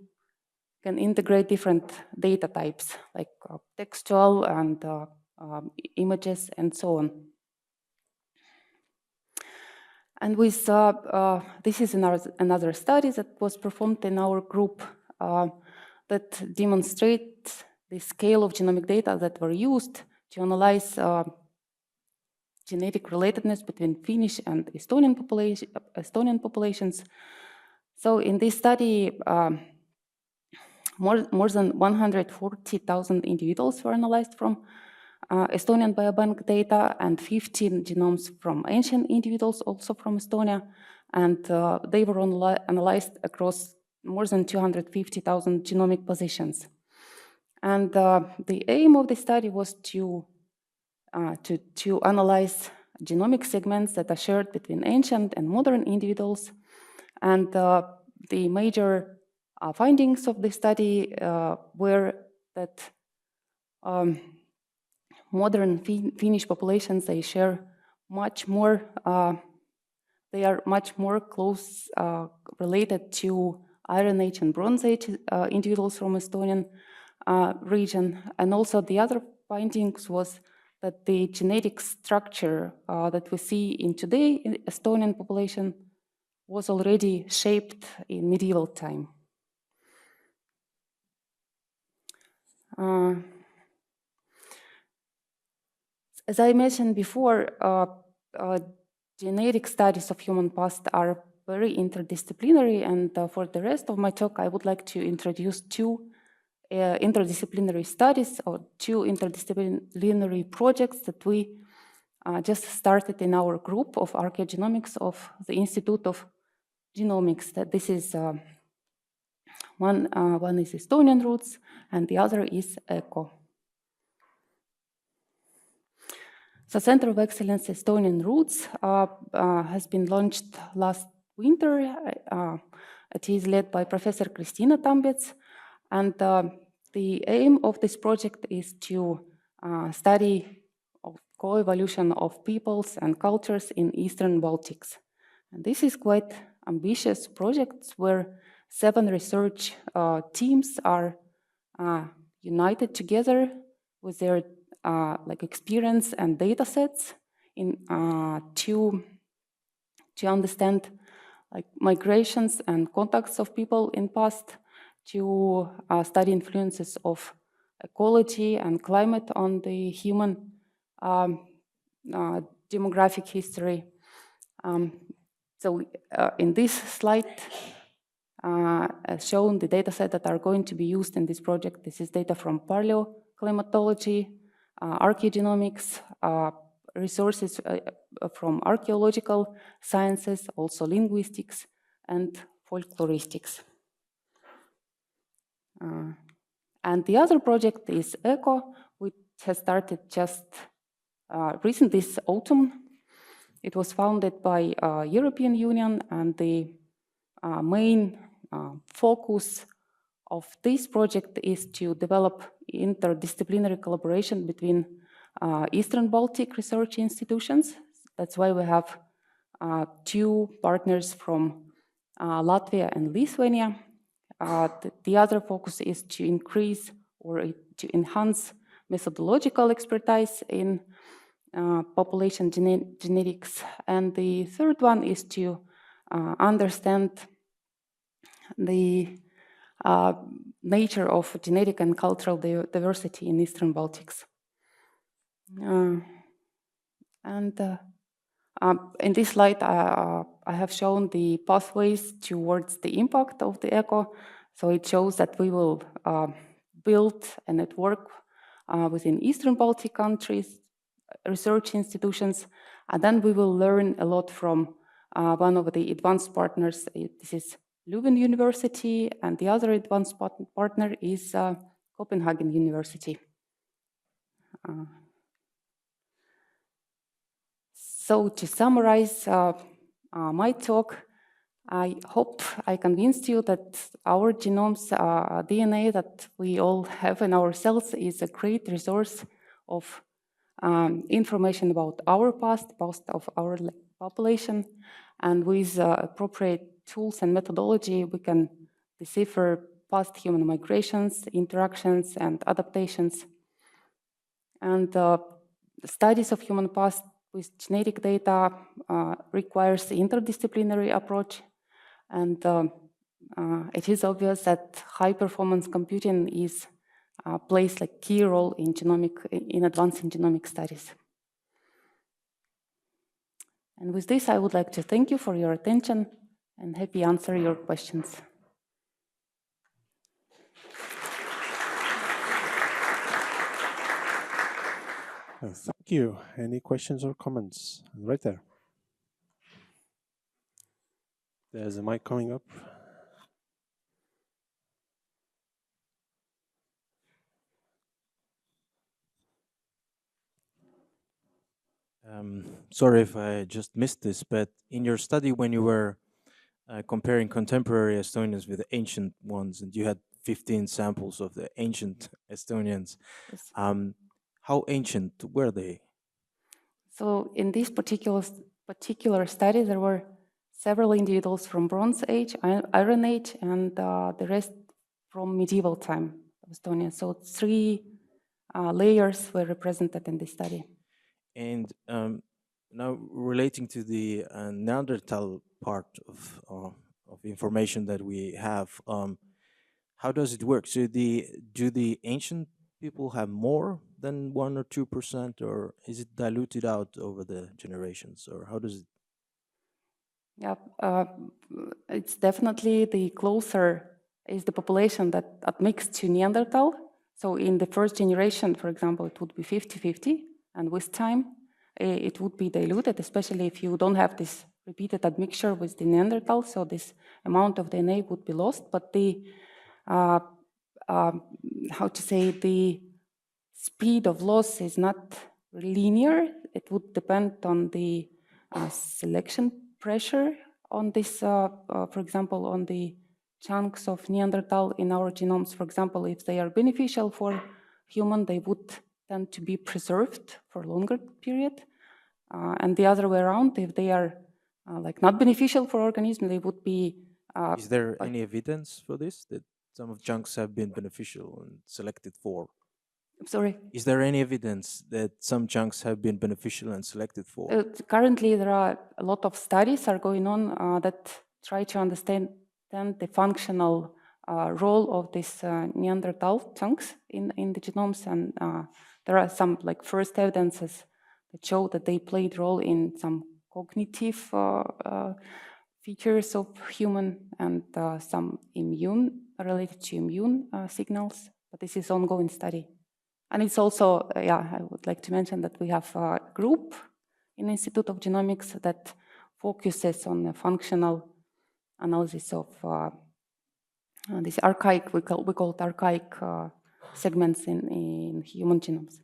can integrate different data types like textual and images and so on. And with this is another study that was performed in our group that demonstrates the scale of genomic data that were used to analyze genetic relatedness between Finnish and Estonian populations. So in this study, more than 140,000 individuals were analyzed from Estonian biobank data and 15 genomes from ancient individuals also from Estonia. And they were analyzed across more than 250,000 genomic positions. And the aim of the study was to analyze genomic segments that are shared between ancient and modern individuals. And the major findings of the study were that modern Finnish populations, they share much more, they are much more close related to Iron Age and Bronze Age individuals from Estonian region. And also the other findings was that the genetic structure that we see in today in Estonian population was already shaped in medieval time. As I mentioned before, genetic studies of human past are very interdisciplinary, and for the rest of my talk, I would like to introduce two interdisciplinary studies or two interdisciplinary projects that we just started in our group of archaeogenomics of the Institute of Genomics. That this is one is Estonian roots, and the other is ECO. So Center of Excellence Estonian Roots has been launched last winter. It is led by Professor Kristiina Tambets, and the aim of this project is to study co-evolution of peoples and cultures in Eastern Baltics. And this is quite ambitious project where 7 research teams are united together with their experience and data sets in to understand migrations and contacts of people in past, to study influences of ecology and climate on the human demographic history. So in this slide, as shown the data set that are going to be used in this project. This is data from paleoclimatology, archaeogenomics, resources from archaeological sciences, also linguistics and folkloristics. And the other project is ECO, which has started just recently this autumn. It was founded by European Union, and the main focus of this project is to develop interdisciplinary collaboration between Eastern Baltic research institutions. That's why we have 2 partners from Latvia and Lithuania. The other focus is to increase or to enhance methodological expertise in population genetics. And the third one is to understand the nature of genetic and cultural diversity in Eastern Baltics. In this slide, I have shown the pathways towards the impact of the ECO. So it shows that we will build a network within Eastern Baltic countries, research institutions, and then we will learn a lot from one of the advanced partners. This is Leuven University, and the other advanced partner is Copenhagen University. So to summarize my talk, I hope I convinced you that our genomes, DNA that we all have in our cells is a great resource of information about our past of our population, and with appropriate tools and methodology, we can decipher past human migrations, interactions, and adaptations. And the studies of human past with genetic data requires the interdisciplinary approach, and it is obvious that high-performance computing plays a key role in advancing genomic studies. And with this, I would like to thank you for your attention and happy to answer your questions. Thank you. Any questions or comments? Right there. There's a mic coming up. Sorry if I just missed this, but in your study when you were comparing contemporary Estonians with the ancient ones, and you had 15 samples of the ancient Estonians, yes. How ancient were they? So in this particular study, there were several individuals from Bronze Age, Iron Age, and the rest from medieval time of Estonia. So 3 layers were represented in this study. And now relating to the Neanderthal part of information that we have, how does it work? So do the ancient people have more than 1 or 2%, or is it diluted out over the generations, or how does it? Yeah, it's definitely the closer is the population that admixed to Neanderthal. So in the first generation, for example, it would be 50-50, and with time, it would be diluted, especially if you don't have this repeated admixture with the Neanderthal, so this amount of DNA would be lost. But the, the speed of loss is not linear. It would depend on the selection pressure on this, for example, on the chunks of Neanderthal in our genomes. For example, if they are beneficial for human, they would tend to be preserved for a longer period. And the other way around, if they are not beneficial for organism, they would be... Is there any evidence for this, that some of chunks have been beneficial and selected for? I'm sorry? Is there any evidence that some chunks have been beneficial and selected for? Currently, there are a lot of studies are going on that try to understand the functional role of these Neanderthal chunks in the genomes, and there are some first evidences that show that they played role in some cognitive features of human and some related to immune signals. But this is ongoing study. And it's also, I would like to mention that we have a group in Institute of Genomics that focuses on the functional analysis of this archaic, we call it archaic segments in human genomes.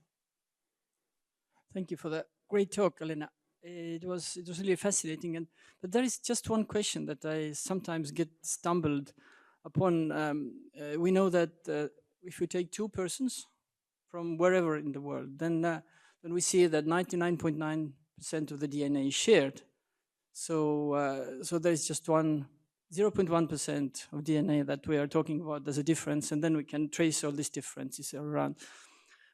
Thank you for that great talk, Alena. It was really fascinating. But there is just one question that I sometimes get stumbled upon. We know that if we take 2 persons from wherever in the world, then then we see that 99.9% of the DNA is shared. So, so there is just 0.1% of DNA that we are talking about as a difference, and then we can trace all these differences around.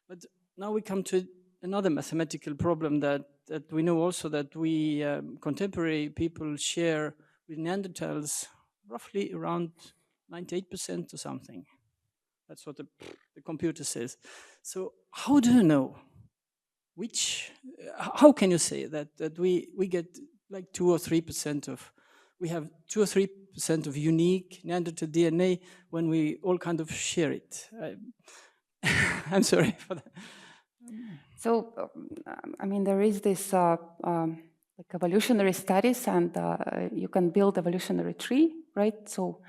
But now we come to another mathematical problem that we know also that we contemporary people share with Neanderthals roughly around 98% or something. That's what the computer says. So how do you know how can you say that we get like 2 or 3% of, we have 2 or 3% of unique Neanderthal DNA when we all kind of share it? I'm sorry for that. So, I mean, there is this like evolutionary studies, and you can build evolutionary tree, right? So,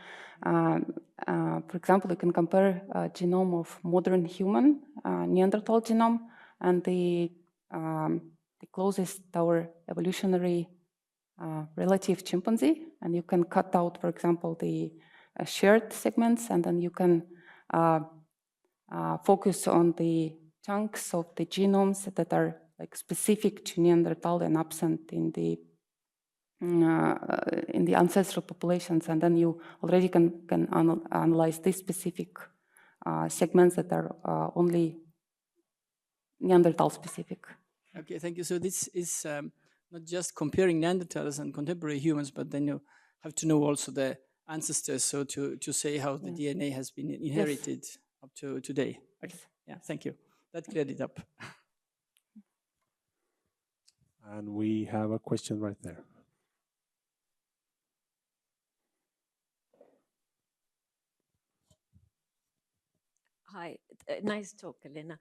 for example, you can compare a genome of modern human Neanderthal genome and the closest our evolutionary relative chimpanzee, and you can cut out, for example, the shared segments, and then you can focus on the chunks of the genomes that are like specific to Neanderthal and absent in the ancestral populations, and then you already can analyze these specific segments that are only Neanderthal specific. Okay, thank you. So this is not just comparing Neanderthals and contemporary humans, but then you have to know also the ancestors, so to say how the DNA has been inherited up to today. Okay. Yeah, thank you. That cleared it up. And we have a question right there. Hi, nice talk, Alena.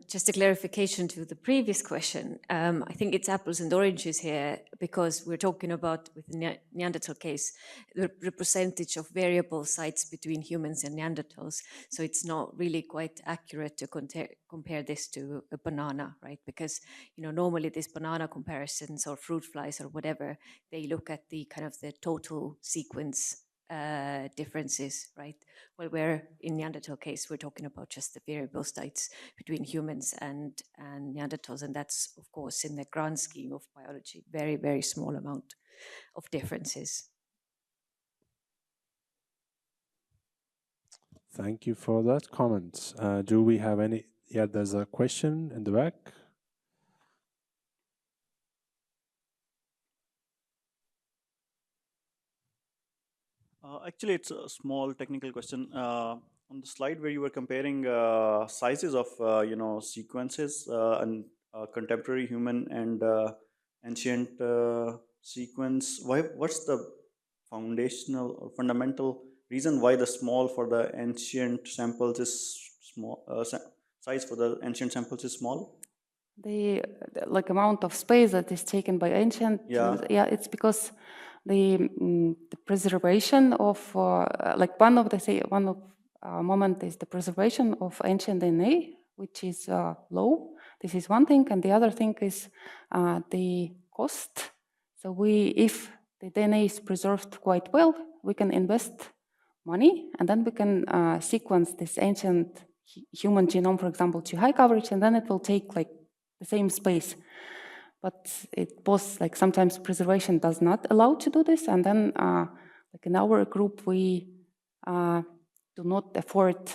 Just a clarification to the previous question. I think it's apples and oranges here, because we're talking about, with the Neanderthal case, the percentage of variable sites between humans and Neanderthals. So it's not really quite accurate to compare this to a banana, right? Because, you know, normally these banana comparisons or fruit flies or whatever, they look at the kind of the total sequence differences, right? Well, where in Neanderthal case, we're talking about just the variable sites between humans and Neanderthals, and that's, of course, in the grand scheme of biology, very, very small amount of differences. Thank you for that comment. Do we have any? Yeah, there's a question in the back. Actually, it's a small technical question. On the slide where you were comparing sizes of sequences and contemporary human and ancient sequence, what's the foundational or fundamental reason why the small for the ancient samples is small? Size for the ancient samples is small. The like amount of space that is taken by ancient. Yeah, it's because the preservation of like one of moment is the preservation of ancient DNA, which is low. This is one thing, and the other thing is the cost. So if the DNA is preserved quite well, we can invest money, and then we can sequence this ancient human genome, for example, to high coverage, and then it will take like the same space. But it was like sometimes preservation does not allow to do this, and then like in our group we do not afford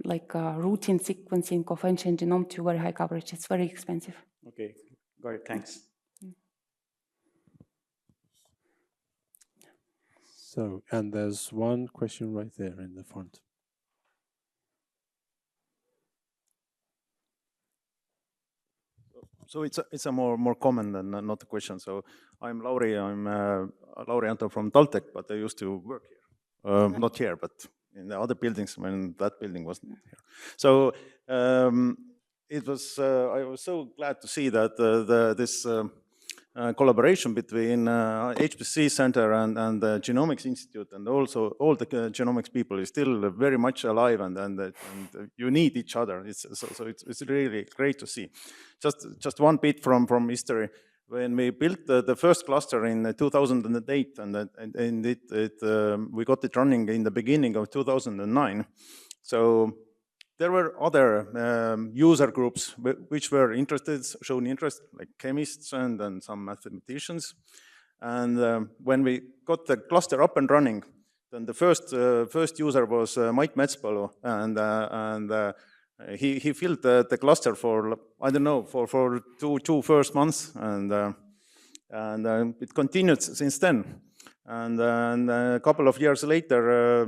like routine sequencing of ancient genome to very high coverage. It's very expensive. Okay, got it. Thanks. So, and there's one question right there in the front. So it's a more common than not a question. So I'm Lauri. I'm Lauri Anto from TalTech, but I used to work here. Not here, but in the other buildings when that building wasn't here. So it was. I was so glad to see that this collaboration between HPC Center and the Genomics Institute, and also all the genomics people, is still very much alive, and you need each other. It's really great to see. Just one bit from history. When we built the first cluster in 2008, and we got it running in the beginning of 2009. So there were other user groups which were interested, shown interest, like chemists and some mathematicians. And when we got the cluster up and running, then the first user was Mait Metspalu, and he filled the cluster for, I don't know, for two first months, and it continued since then. And a couple of years later,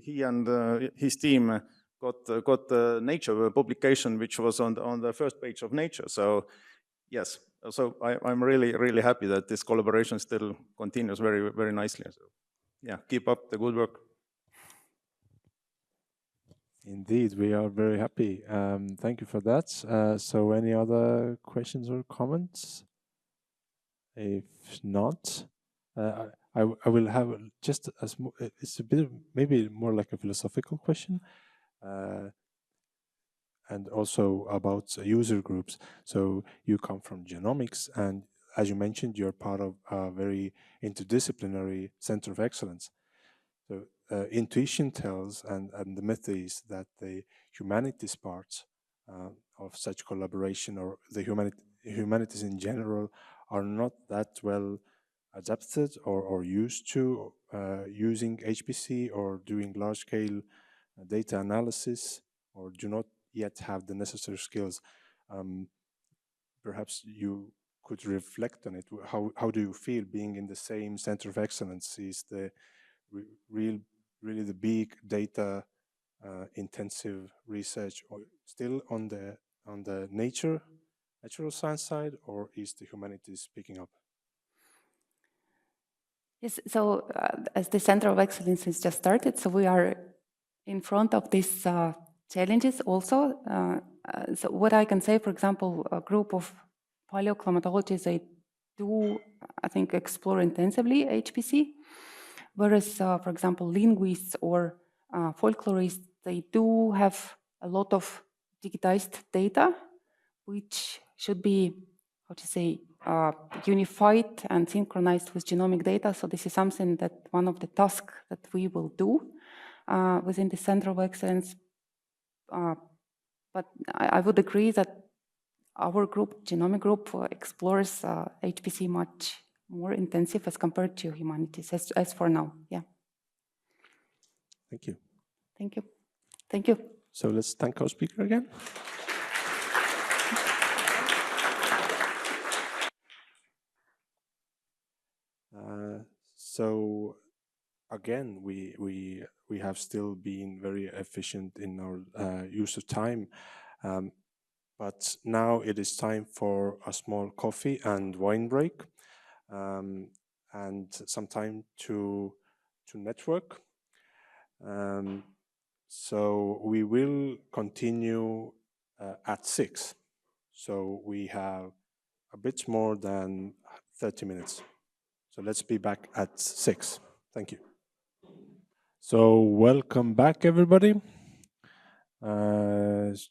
he and his team got the Nature publication, which was on the first page of Nature. So yes, so I'm really happy that this collaboration still continues very nicely. So yeah, keep up the good work. Indeed, we are very happy. Thank you for that. So any other questions or comments? If not, I will have just it's a bit maybe more like a philosophical question, and also about user groups. So you come from genomics, and as you mentioned, you're part of a very interdisciplinary center of excellence. So intuition tells, and the myth is that the humanities part of such collaboration, or the humanities in general, are not that well adapted or used to using HPC or doing large-scale data analysis, or do not yet have the necessary skills. Perhaps you could reflect on it. How do you feel being in the same center of excellence? Is the really the big data intensive research or still on the natural science side, or is the humanities picking up? Yes, so as the Center of Excellence has just started, so we are in front of these challenges also. So what I can say, for example, a group of paleoclimatologists, they do, I think, explore intensively HPC, whereas, for example, linguists or folklorists, they do have a lot of digitized data, which should be, how to say, unified and synchronized with genomic data. So this is something that one of the tasks that we will do within the Center of Excellence. But I would agree that our group, genomic group, explores HPC much more intensive as compared to humanities, as for now. Yeah. Thank you. Thank you. Thank you. So let's thank our speaker again. So again, we have still been very efficient in our use of time, but now it is time for a small coffee and wine break, and some time to network. So we will continue at 6. So we have a bit more than 30 minutes. So let's be back at 6. Thank you. So welcome back, everybody.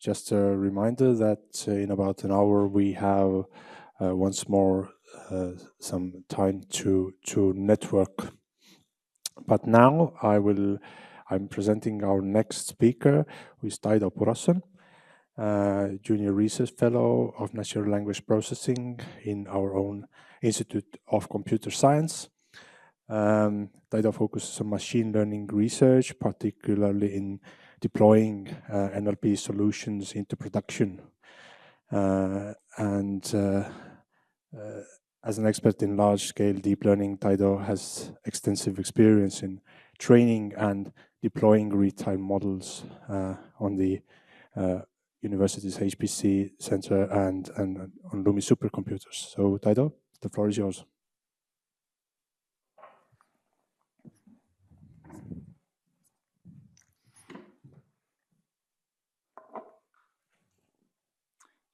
Just a reminder that in about an hour we have once more some time to network. But now I'm presenting our next speaker, who is Taido Purason, Junior Research Fellow of Natural Language Processing in our own Institute of Computer Science. Taido focuses on machine learning research, particularly in deploying NLP solutions into production. As an expert in large-scale deep learning, Taido has extensive experience in training and deploying real-time models on the university's HPC center and on LUMI supercomputers. So Taido, the floor is yours.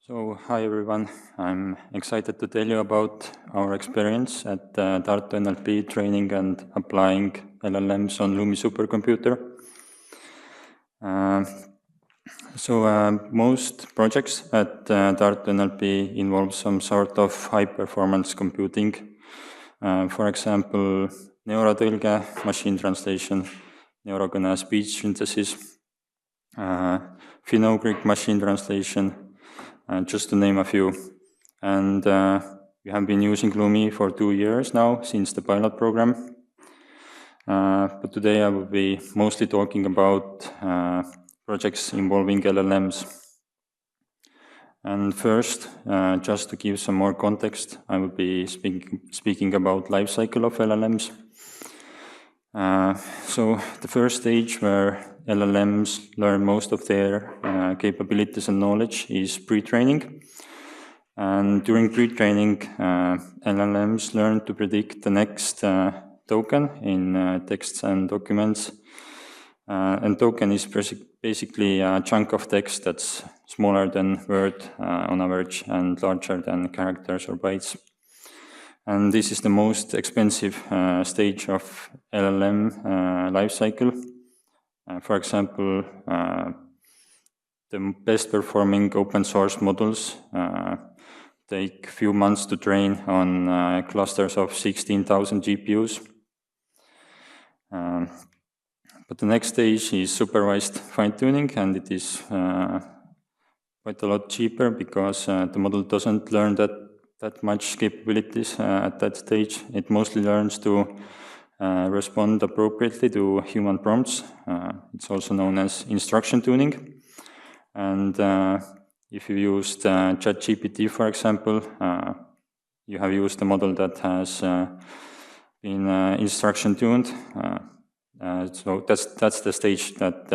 So, hi everyone. I'm excited to tell you about our experience at Tartu NLP training and applying LLMs on LUMI supercomputer. Most projects at Tartu NLP involve some sort of high-performance computing. For example, neurotõlge, machine translation, neurokõne speech synthesis, Finno-Greek machine translation, just to name a few. And we have been using LUMI for 2 years now, since the pilot program. But today I will be mostly talking about projects involving LLMs. And first, just to give some more context, I will be speaking about life cycle of LLMs. So the first stage where LLMs learn most of their capabilities and knowledge is pre-training. And during pre-training, LLMs learn to predict the next token in texts and documents. And token is basically a chunk of text that's smaller than word on average and larger than characters or bytes. And this is the most expensive stage of LLM lifecycle. For example, the best performing open source models take a few months to train on clusters of 16,000 GPUs. But the next stage is supervised fine-tuning, and it is quite a lot cheaper because the model doesn't learn that much capabilities at that stage. It mostly learns to respond appropriately to human prompts. It's also known as instruction tuning. And if you used ChatGPT, for example, you have used a model that has been instruction tuned. So that's the stage that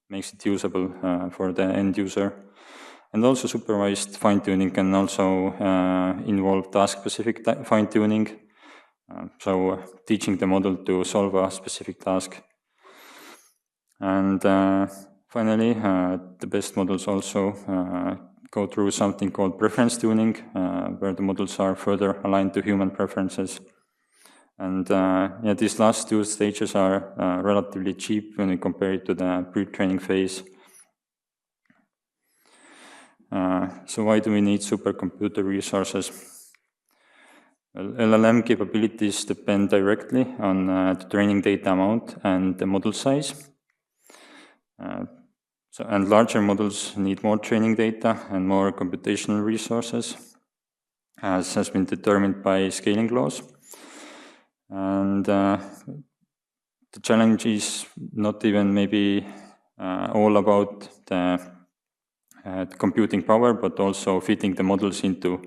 makes it usable for the end user. And also supervised fine-tuning can also involve task-specific fine-tuning. So teaching the model to solve a specific task. And finally, the best models also go through something called preference tuning, where the models are further aligned to human preferences. And yeah, these last two stages are relatively cheap when we compare it to the pre-training phase. So why do we need supercomputer resources? Well, LLM capabilities depend directly on the training data amount and the model size. And larger models need more training data and more computational resources, as has been determined by scaling laws. And the challenge is not even maybe all about the computing power, but also fitting the models into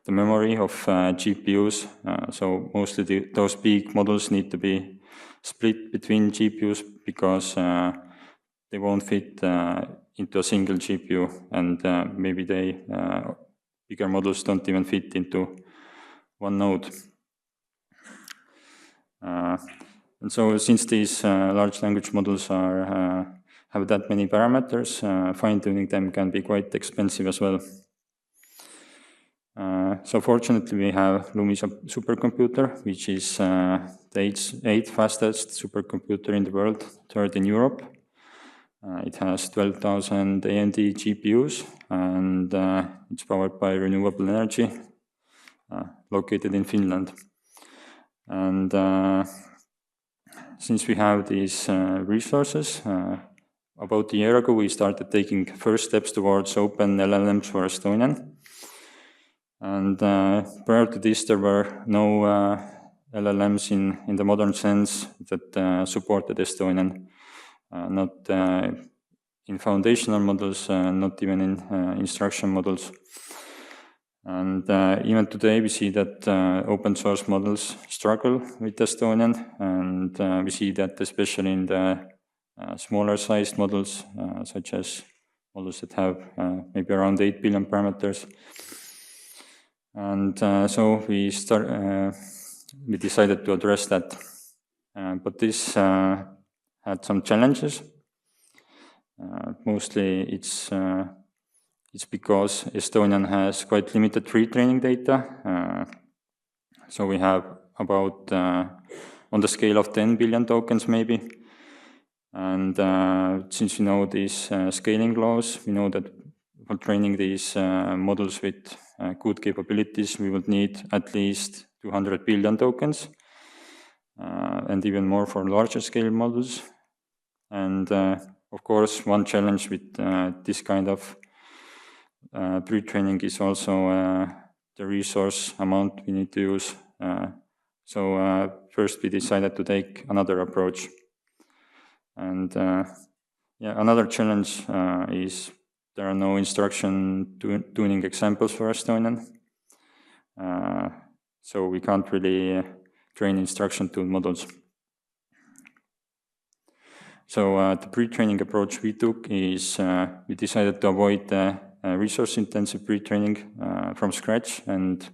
the memory of GPUs. So mostly those big models need to be split between GPUs because they won't fit into a single GPU, and maybe bigger models don't even fit into one node. And so since these large language models have that many parameters, fine-tuning them can be quite expensive as well. So fortunately, we have LUMI supercomputer, which is the eighth fastest supercomputer in the world, third in Europe. It has 12,000 AMD GPUs, and it's powered by renewable energy, located in Finland. And since we have these resources, about a year ago, we started taking first steps towards open LLMs for Estonian. And prior to this, there were no LLMs in the modern sense that supported Estonian, not in foundational models, not even in instruction models. And even today, we see that open source models struggle with Estonian, and we see that especially in the smaller sized models, such as models that have maybe around 8 billion parameters. And so we decided to address that. But this had some challenges. Mostly it's because Estonian has quite limited pre-training data. So we have about, on the scale of 10 billion tokens maybe. And since we know these scaling laws, we know that for training these models with good capabilities, we would need at least 200 billion tokens, and even more for larger scale models. And Of course, one challenge with this kind of pre-training is also the resource amount we need to use. So first we decided to take another approach. And yeah, another challenge is there are no instruction tuning examples for Estonian. So we can't really train instruction tool models. So the pre-training approach we took is we decided to avoid resource-intensive pre-training from scratch and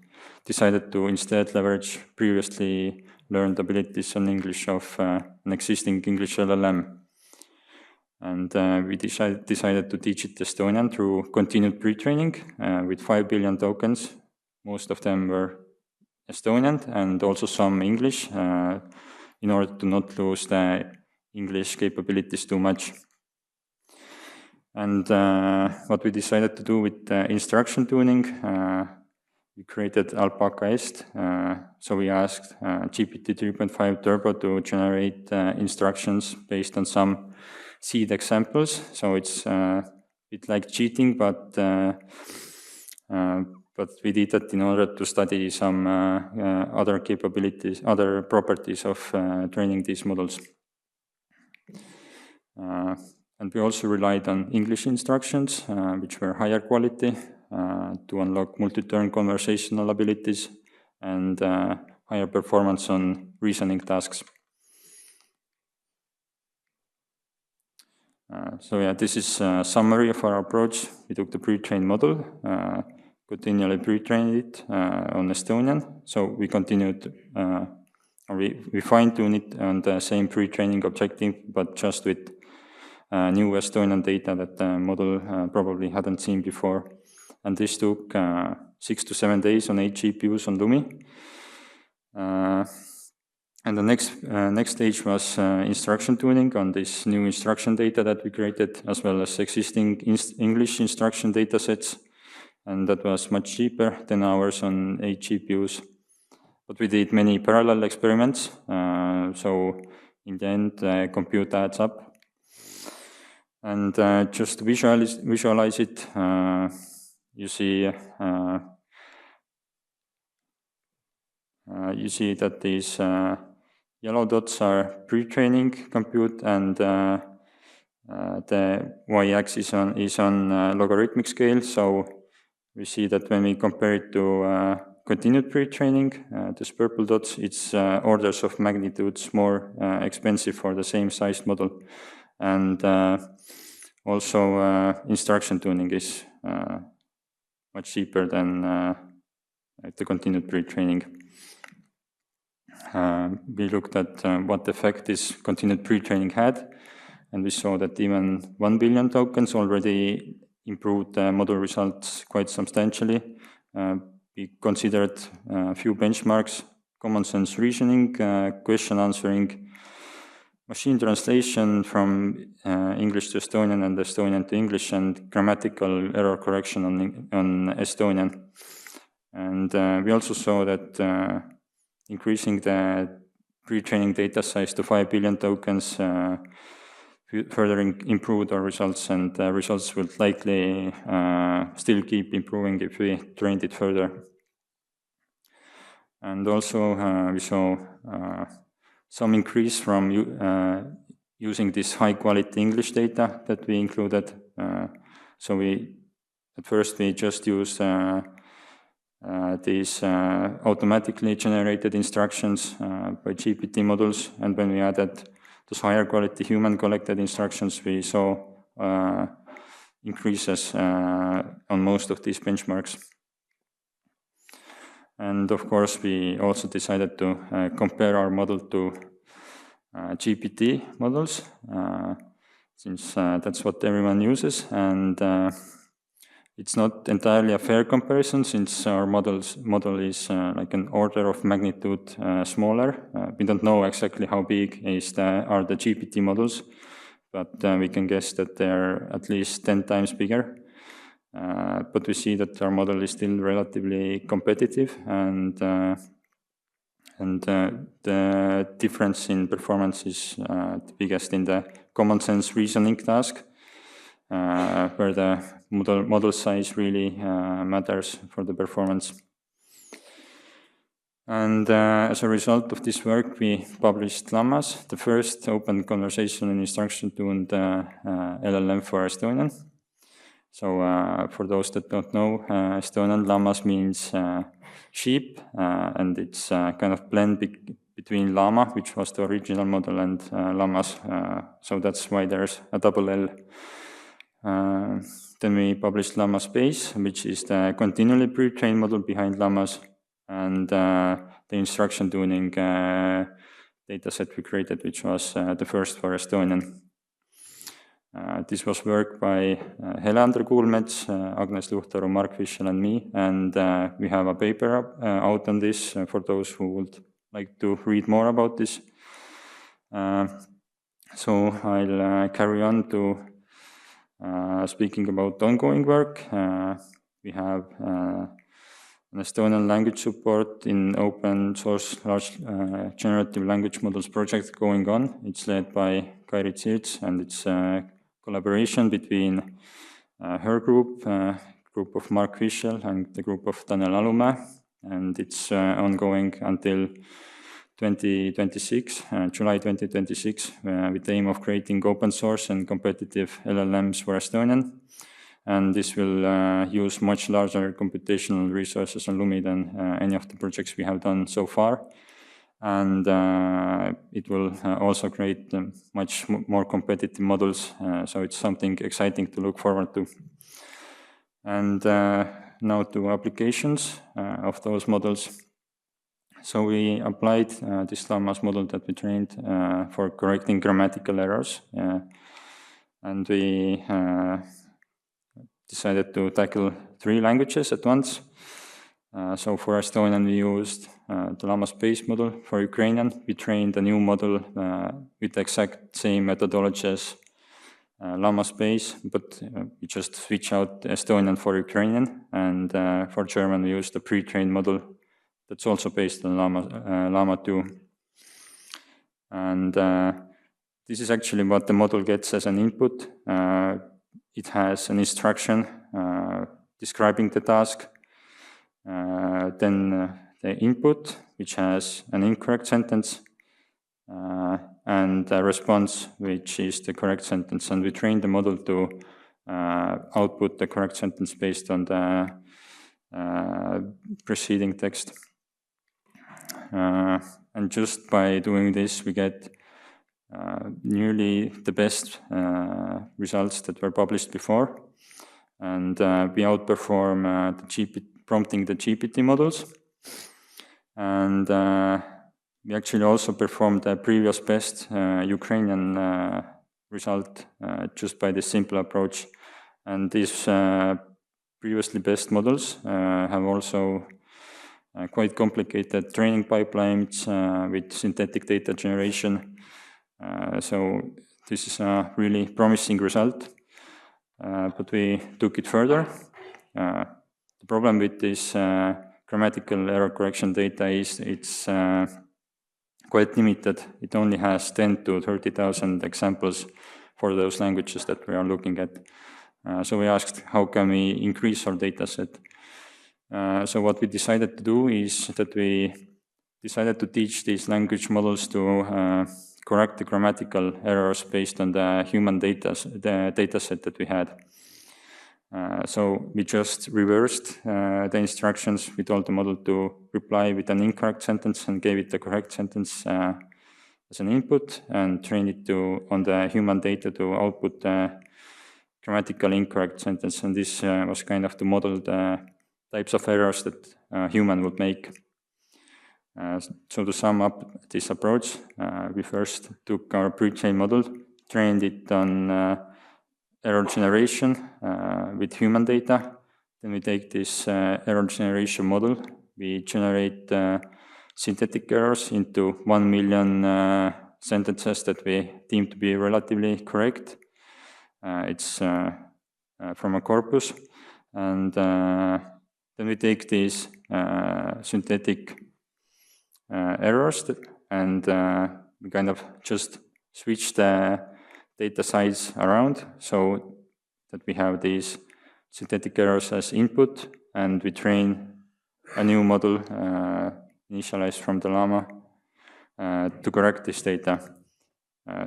decided to instead leverage previously learned abilities on English of an existing English LLM. And we decided to teach it Estonian through continued pre-training with 5 billion tokens. Most of them were Estonian and also some English in order to not lose the English capabilities too much. And what we decided to do with instruction tuning, we created Alpaca Est. So we asked GPT 3.5 Turbo to generate instructions based on some seed examples. So it's a bit like cheating, but we did that in order to study some other capabilities, other properties of training these models. And we also relied on English instructions, which were higher quality to unlock multi-turn conversational abilities and higher performance on reasoning tasks. So yeah, this is a summary of our approach. We took the pre-trained model, continually pre-trained it on Estonian. So we continued, we fine-tuned it on the same pre-training objective, but just with new Estonian data that the model probably hadn't seen before. And this took 6 to 7 days on 8 GPUs on LUMI. And the next stage was instruction tuning on this new instruction data that we created, as well as existing English instruction data sets. And that was much cheaper than ours on 8 GPUs. But we did many parallel experiments. So in the end, the compute adds up. And just to visualize it, you see that these yellow dots are pre-training compute, and the y-axis is on logarithmic scale. So we see that when we compare it to continued pre-training, these purple dots, it's orders of magnitudes more expensive for the same size model. And also instruction tuning is much cheaper than the continued pre-training. We looked at what effect this continued pre-training had, and we saw that even 1 billion tokens already improved the model results quite substantially. We considered a few benchmarks: common sense reasoning, question answering, machine translation from English to Estonian and Estonian to English, and grammatical error correction on Estonian. And we also saw that increasing the pre-training data size to 5 billion tokens further improved our results, and the results will likely still keep improving if we trained it further. And also we saw some increase from using this high-quality English data that we included. So at first we just used these automatically generated instructions by GPT models, and when we added those higher quality human-collected instructions, we saw increases on most of these benchmarks. And of course, we also decided to compare our model to GPT models, since that's what everyone uses. And it's not entirely a fair comparison, since our model is like an order of magnitude smaller. We don't know exactly how big are the GPT models, but we can guess that they're at least 10 times bigger. But we see that our model is still relatively competitive, and And the difference in performance is the biggest in the common sense reasoning task, where the model size really matters for the performance. And as a result of this work, we published LLMs, the first open conversational instruction-tuned LLM for Estonian. So for those that don't know, Estonian llamas means sheep, and it's kind of blend between llama, which was the original model, and llamas. So that's why there's a double L. Then we published llama space, which is the continually pre-trained model behind llamas, and the instruction tuning dataset we created, which was the first for Estonian. This was work by Helle-Andre Kuulmets, Agnes Luhtaru, Mark Fischel, and me, and we have a paper out on this for those who would like to read more about this. So I'll carry on to speaking about ongoing work. We have an Estonian language support in open source large generative language models project going on. It's led by Kairi Zirts, and it's collaboration between her group of Mark Fischel, and the group of Tanel Alumäe, and it's ongoing until 2026, July 2026, with the aim of creating open source and competitive LLMs for Estonian. And this will use much larger computational resources on LUMI than any of the projects we have done so far. And it will also create much more competitive models. So it's something exciting to look forward to. And now to applications of those models. So we applied this llamas model that we trained for correcting grammatical errors. And we decided to tackle 3 languages at once. So for Estonian, we used the llama space model. For Ukrainian, we trained a new model with the exact same methodology as llama space, but we just switch out Estonian for Ukrainian. And for German, we used a pre-trained model that's also based on llama 2. And this is actually what the model gets as an input. It has an instruction describing the task. Then the input, which has an incorrect sentence, and a response, which is the correct sentence. And we trained the model to output the correct sentence based on the preceding text. And just by doing this, we get nearly the best results that were published before. And we outperform prompting the GPT models. And we actually also performed the previous best Ukrainian result just by this simple approach. And these previously best models have also quite complicated training pipelines with synthetic data generation. So this is a really promising result, but we took it further. The problem with this grammatical error correction data is it's quite limited. It only has 10 to 30,000 examples for those languages that we are looking at. So we asked, how can we increase our data set? So what we decided to do is that we decided to teach these language models to correct the grammatical errors based on the human data set that we had. So we just reversed the instructions. We told the model to reply with an incorrect sentence and gave it the correct sentence as an input, and trained it on the human data to output the grammatical incorrect sentence. And this was kind of to model the types of errors that a human would make. So to sum up this approach, we first took our pre-trained model, trained it on error generation with human data. Then we take this error generation model, we generate synthetic errors into 1 million sentences that we deem to be relatively correct. It's from a corpus. And then we take these synthetic errors, and we kind of just switch the data size around so that we have these synthetic errors as input, and we train a new model initialized from the llama to correct this data.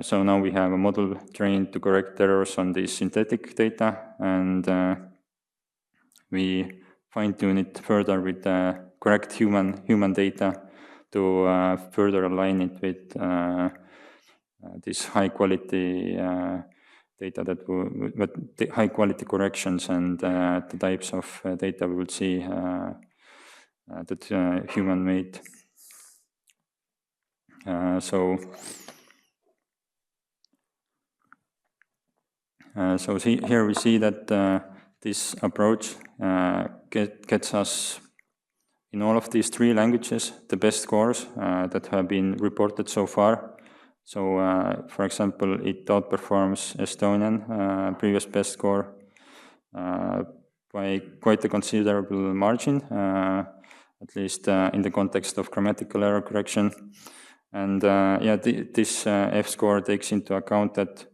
So now we have a model trained to correct errors on this synthetic data, and we fine-tune it further with the correct human data to further align it with this high-quality data that high-quality corrections and the types of data we will see that human made. So here we see that this approach gets us in all of these 3 languages the best scores that have been reported so far. So, for example, it outperforms Estonian previous best score by quite a considerable margin, at least in the context of grammatical error correction. And this F-score takes into account that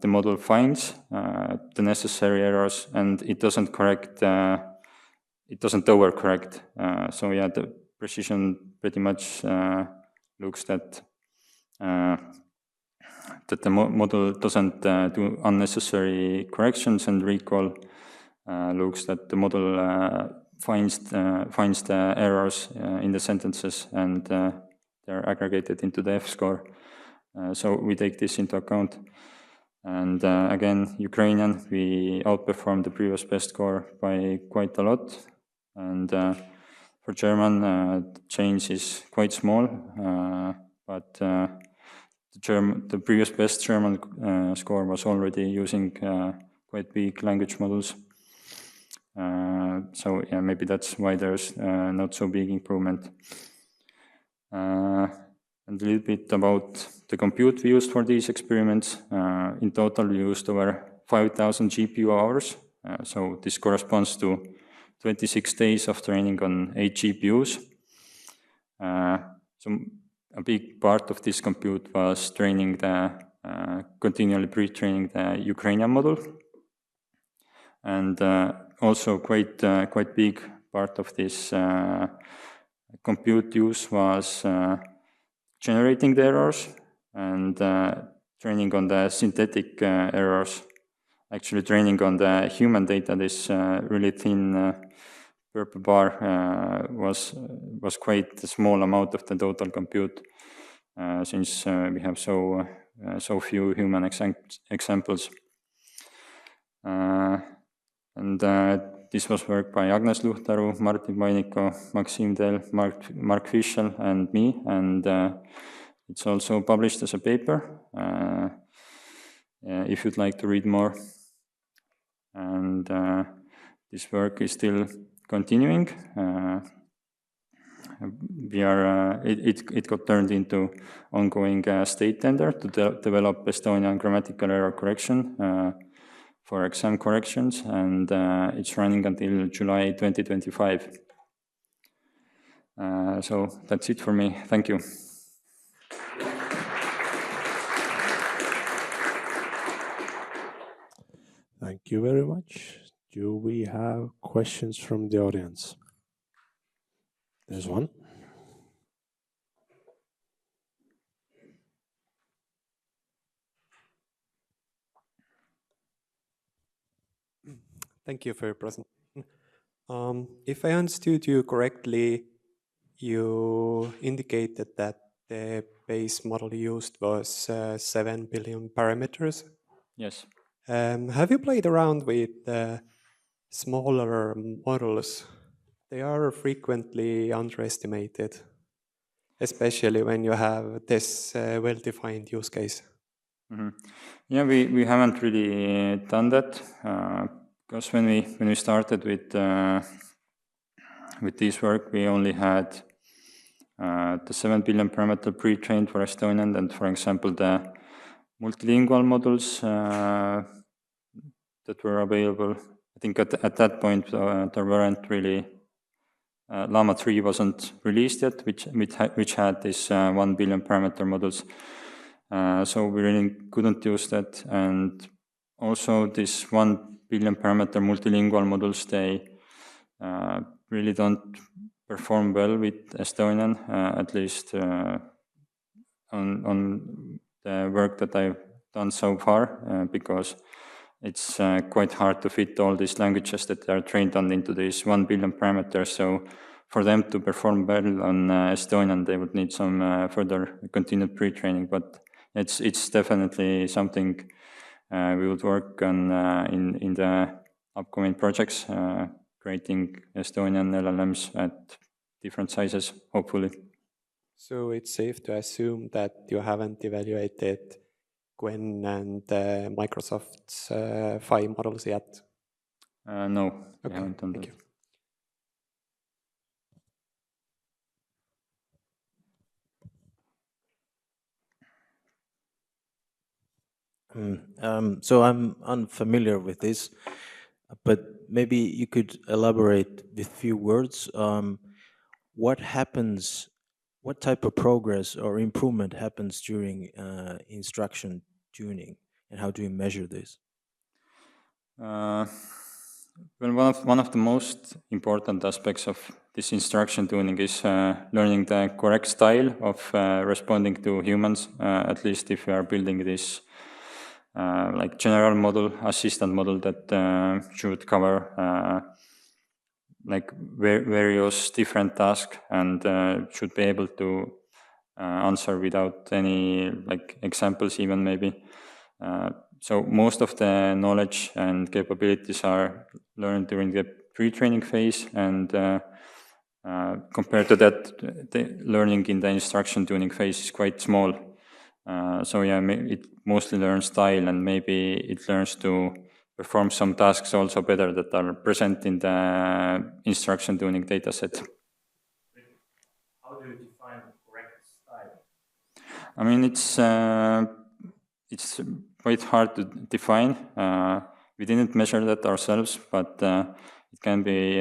the model finds the necessary errors, and it doesn't correct, it doesn't overcorrect. So yeah, the precision pretty much looks that the model doesn't do unnecessary corrections, and recall looks that the model finds the errors in the sentences, and they're aggregated into the F-score. So we take this into account. And again, Ukrainian, we outperformed the previous best score by quite a lot. And for German, the change is quite small, but the previous best German score was already using quite big language models. So yeah, maybe that's why there's not so big improvement. And a little bit about the compute we used for these experiments. In total, we used over 5,000 GPU hours. So this corresponds to 26 days of training on 8 GPUs. So a big part of this compute was training continually pre-training the Ukrainian model. And also quite big part of this compute use was generating the errors and training on the synthetic errors. Actually training on the human data, this really thin purple bar was quite a small amount of the total compute, since we have so few human examples. And this was work by Agnes Luhtaru, Martin Vainiko, Maxim Del, Mark Fischel, and me, and it's also published as a paper if you'd like to read more. And this work is still continuing. It got turned into ongoing state tender to develop Estonian grammatical error correction for exam corrections, and it's running until July 2025. So that's it for me. Thank you. Thank you very much. Do we have questions from the audience? There's one. Thank you for your presentation. If I understood you correctly, you indicated that the base model used was 7 billion parameters. Yes. Have you played around with smaller models? They are frequently underestimated, especially when you have this well-defined use case. Mm-hmm. Yeah, we haven't really done that because when we started with this work, we only had the 7 billion parameter pre-trained for Estonian, and for example the multilingual models that were available. I think at that point there weren't really Llama 3 wasn't released yet, which had this 1 billion parameter models. So we really couldn't use that. And also this 1 billion parameter multilingual models, they really don't perform well with Estonian, at least on the work that I've done so far, because it's quite hard to fit all these languages that are trained on into these 1 billion parameters. So for them to perform well on Estonian, they would need some further continued pre-training. But it's definitely something we would work on in the upcoming projects, creating Estonian LLMs at different sizes, hopefully. So it's safe to assume that you haven't evaluated Gwen and Microsoft's Phi models yet? No, okay, we haven't done thank that. You. So I'm unfamiliar with this, but maybe you could elaborate with few words. What happens? What type of progress or improvement happens during instruction tuning, and how do you measure this? Well, one of the most important aspects of this instruction tuning is learning the correct style of responding to humans. At least if you are building this like general model, assistant model that should cover like various different tasks and should be able to answer without any like examples even maybe. So most of the knowledge and capabilities are learned during the pre-training phase, and compared to that, the learning in the instruction tuning phase is quite small. So yeah, it mostly learns style, and maybe it learns to perform some tasks also better that are present in the instruction tuning dataset. How do you define correct style? I mean, it's quite hard to define. We didn't measure that ourselves, but it can be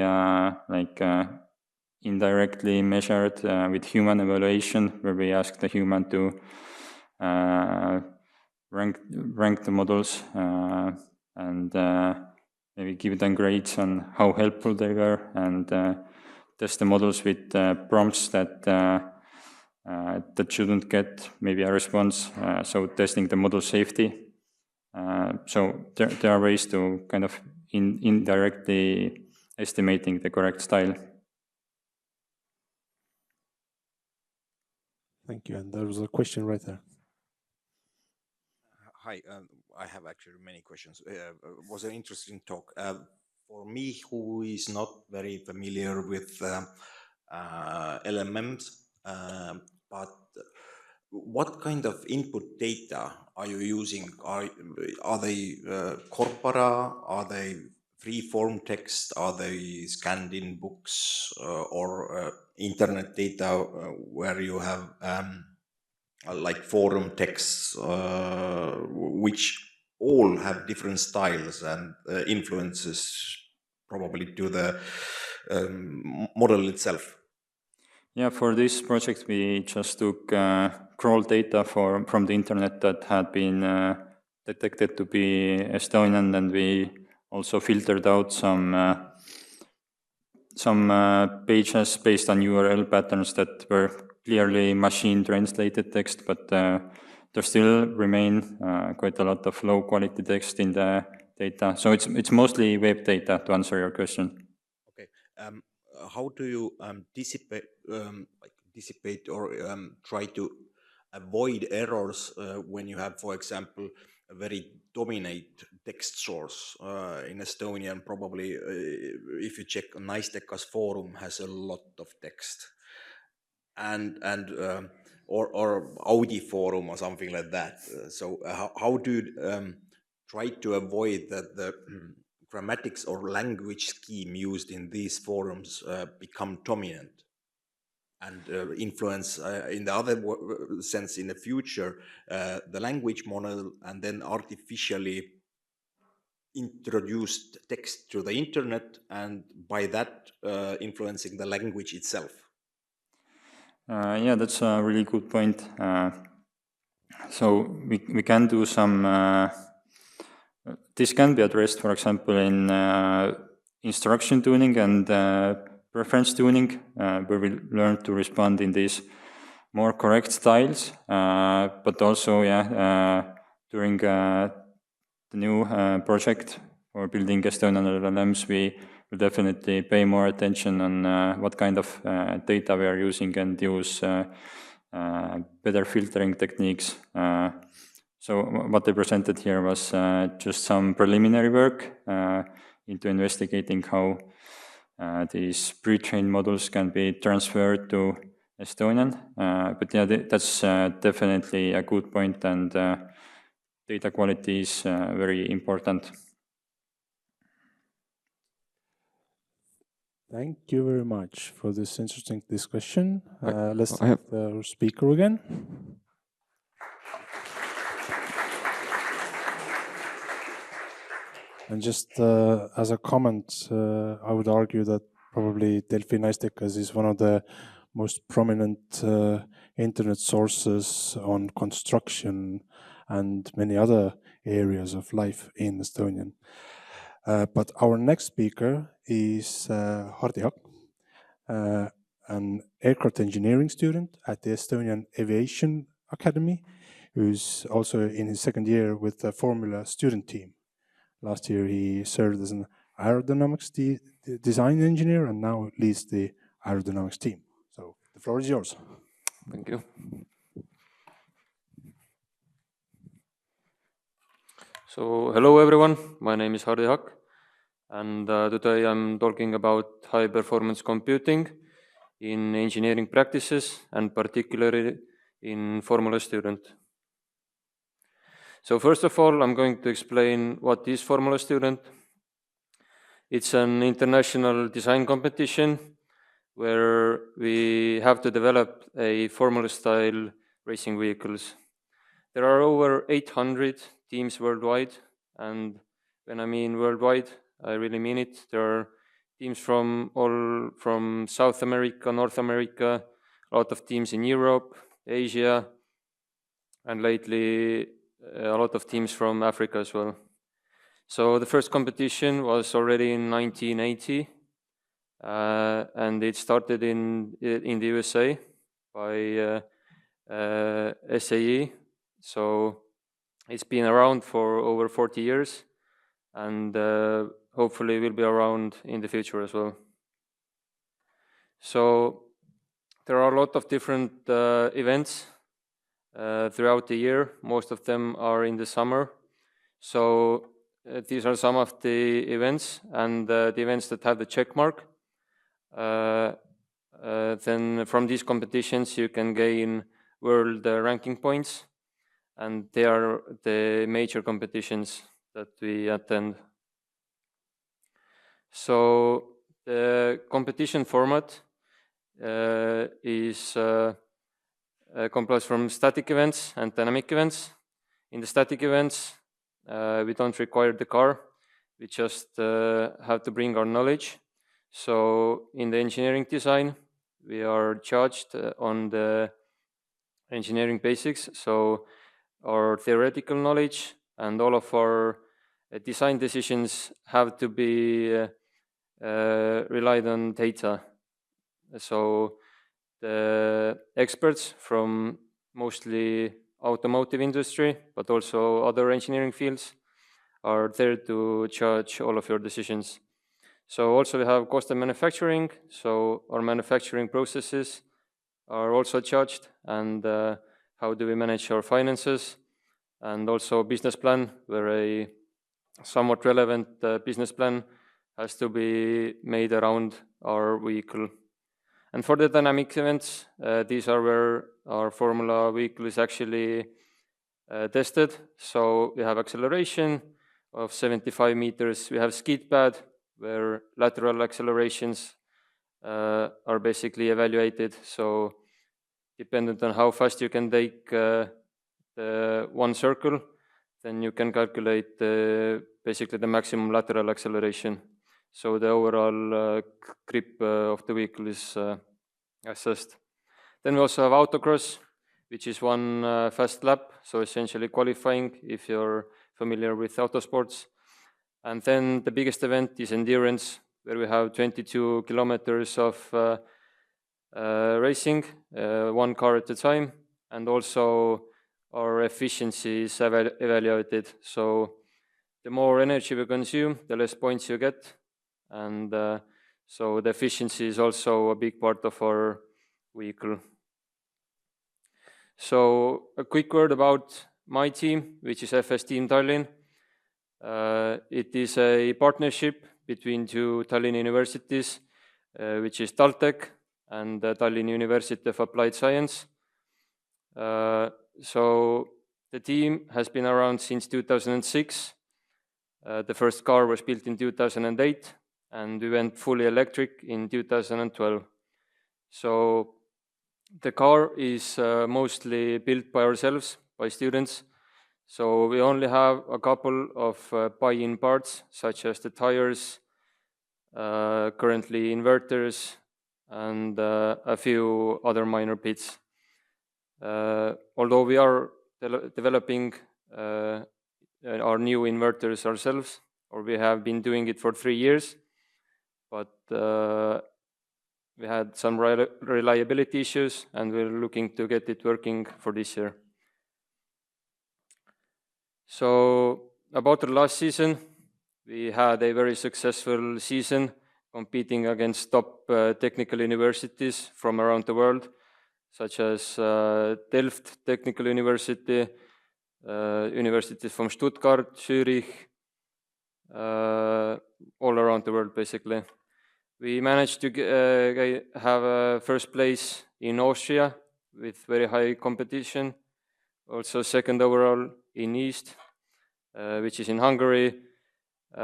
indirectly measured with human evaluation, where we ask the human to rank the models and maybe give them grades on how helpful they were, and test the models with prompts that shouldn't get maybe a response, so testing the model safety. So there are ways to kind of indirectly estimating the correct style. Thank you. And there was a question right there. Hi, I have actually many questions. It was an interesting talk. For me, who is not very familiar with LLMs, but what kind of input data are you using? Are they corpora? Are they free-form text? Are they scanned in books or internet data where you have like forum texts, which all have different styles and influences probably to the model itself? Yeah, for this project, we just took crawl data from the internet that had been detected to be Estonian, and we also filtered out some pages based on URL patterns that were clearly machine translated text, but there still remain quite a lot of low quality text in the data. So it's mostly web data, to answer your question. Okay. How do you dissipate or try to avoid errors when you have, for example, a very dominant text source? In Estonian, probably if you check Naistekas forum has a lot of text, or Audi forum or something like that. So how do you try to avoid that the grammatics or language scheme used in these forums become dominant and influence in the other sense in the future the language model, and then artificially introduced text to the internet and by that influencing the language itself? Yeah, that's a really good point. So we can do some, this can be addressed, for example, in instruction tuning and preference tuning, where we learn to respond in these more correct styles, but also, during the new project for building Estonian LLMs, we will definitely pay more attention on what kind of data we are using and use better filtering techniques. So what I presented here was just some preliminary work into investigating how these pre-trained models can be transferred to Estonian. But yeah, that's definitely a good point, and data quality is very important. Thank you very much for this interesting discussion. Let's have the speaker again. And just as a comment, I would argue that probably Delfi Naistekas is one of the most prominent internet sources on construction and many other areas of life in Estonian. But our next speaker is Hardi Hakk, an aircraft engineering student at the Estonian Aviation Academy, who's also in his second year with the Formula student team. Last year he served as an aerodynamics design engineer and now leads the aerodynamics team. So the floor is yours. Thank you. So hello everyone, my name is Hardi Hakk, and today I'm talking about high performance computing in engineering practices and particularly in Formula student. So first of all, I'm going to explain what is Formula student. It's an international design competition where we have to develop a Formula style racing vehicles. There are over 800 teams worldwide, and when I mean worldwide, I really mean it. There are teams from South America, North America, a lot of teams in Europe, Asia, and lately a lot of teams from Africa as well. So the first competition was already in 1980, and it started in the USA by SAE. So it's been around for over 40 years, and hopefully will be around in the future as well. So there are a lot of different events throughout the year. Most of them are in the summer. So these are some of the events, and the events that have the check mark. Then from these competitions you can gain world ranking points, and they are the major competitions that we attend. So the competition format is composed from static events and dynamic events. In the static events, we don't require the car, we just have to bring our knowledge. So in the engineering design, we are judged on the engineering basics, so our theoretical knowledge and all of our design decisions have to be relied on data. So the experts from mostly automotive industry, but also other engineering fields, are there to judge all of your decisions. So also we have cost of manufacturing, so our manufacturing processes are also judged, and how do we manage our finances, and also business plan, where a somewhat relevant business plan has to be made around our vehicle. And for the dynamic events, these are where our Formula vehicle is actually tested. So we have acceleration of 75 meters. We have skid pad, where lateral accelerations are basically evaluated. So dependent on how fast you can take the one circle, then you can calculate basically the maximum lateral acceleration. So the overall grip of the vehicle is assessed. Then we also have autocross, which is one fast lap, so essentially qualifying if you're familiar with autosports. And then the biggest event is endurance, where we have 22 kilometers of racing, one car at a time, and also our efficiency is evaluated. So the more energy we consume, the less points you get. And so the efficiency is also a big part of our vehicle. So a quick word about my team, which is FS Team Tallinn. It is a partnership between two Tallinn universities, which is TalTech and the Tallinn University of Applied Science. So the team has been around since 2006. The first car was built in 2008, and we went fully electric in 2012. So the car is mostly built by ourselves, by students. So we only have a couple of buy-in parts, such as the tires, currently inverters, and a few other minor bits. Although we are developing our new inverters ourselves, or we have been doing it for 3 years, but we had some reliability issues, and we're looking to get it working for this year. So about the last season, we had a very successful season competing against top technical universities from around the world, such as Delft Technical University, universities from Stuttgart, Zurich, all around the world basically. We managed to have first place in Austria with very high competition, also second overall in East, which is in Hungary,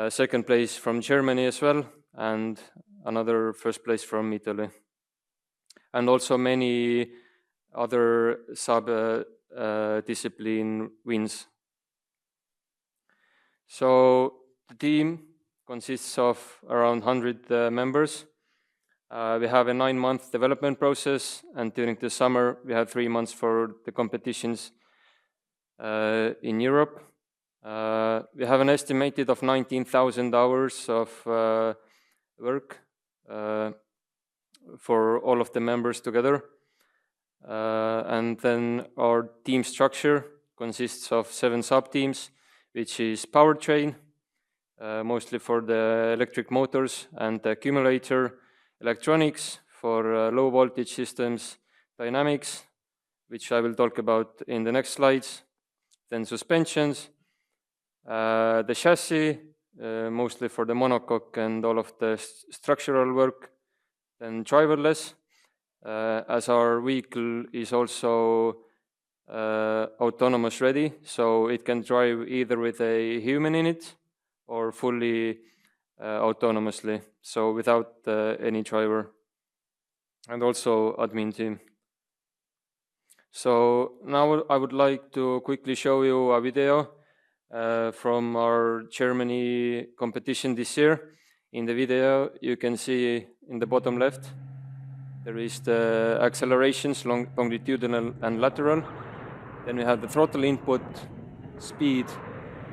second place from Germany as well, and another first place from Italy. And also many other sub-discipline wins. So the team consists of around 100 members. We have a 9-month development process, and during the summer we have 3 months for the competitions in Europe. We have an estimated of 19,000 hours of work for all of the members together. And then our team structure consists of 7 sub-teams, which is powertrain, mostly for the electric motors and the accumulator, electronics for low voltage systems, dynamics, which I will talk about in the next slides, then suspensions, the chassis, mostly for the monocoque and all of the structural work, then driverless, as our vehicle is also autonomous ready, so it can drive either with a human in it or fully autonomously, so without any driver, and also admin team. So now I would like to quickly show you a video from our Germany competition this year. In the video, you can see in the bottom left, there is the accelerations, longitudinal and lateral. Then we have the throttle input, speed,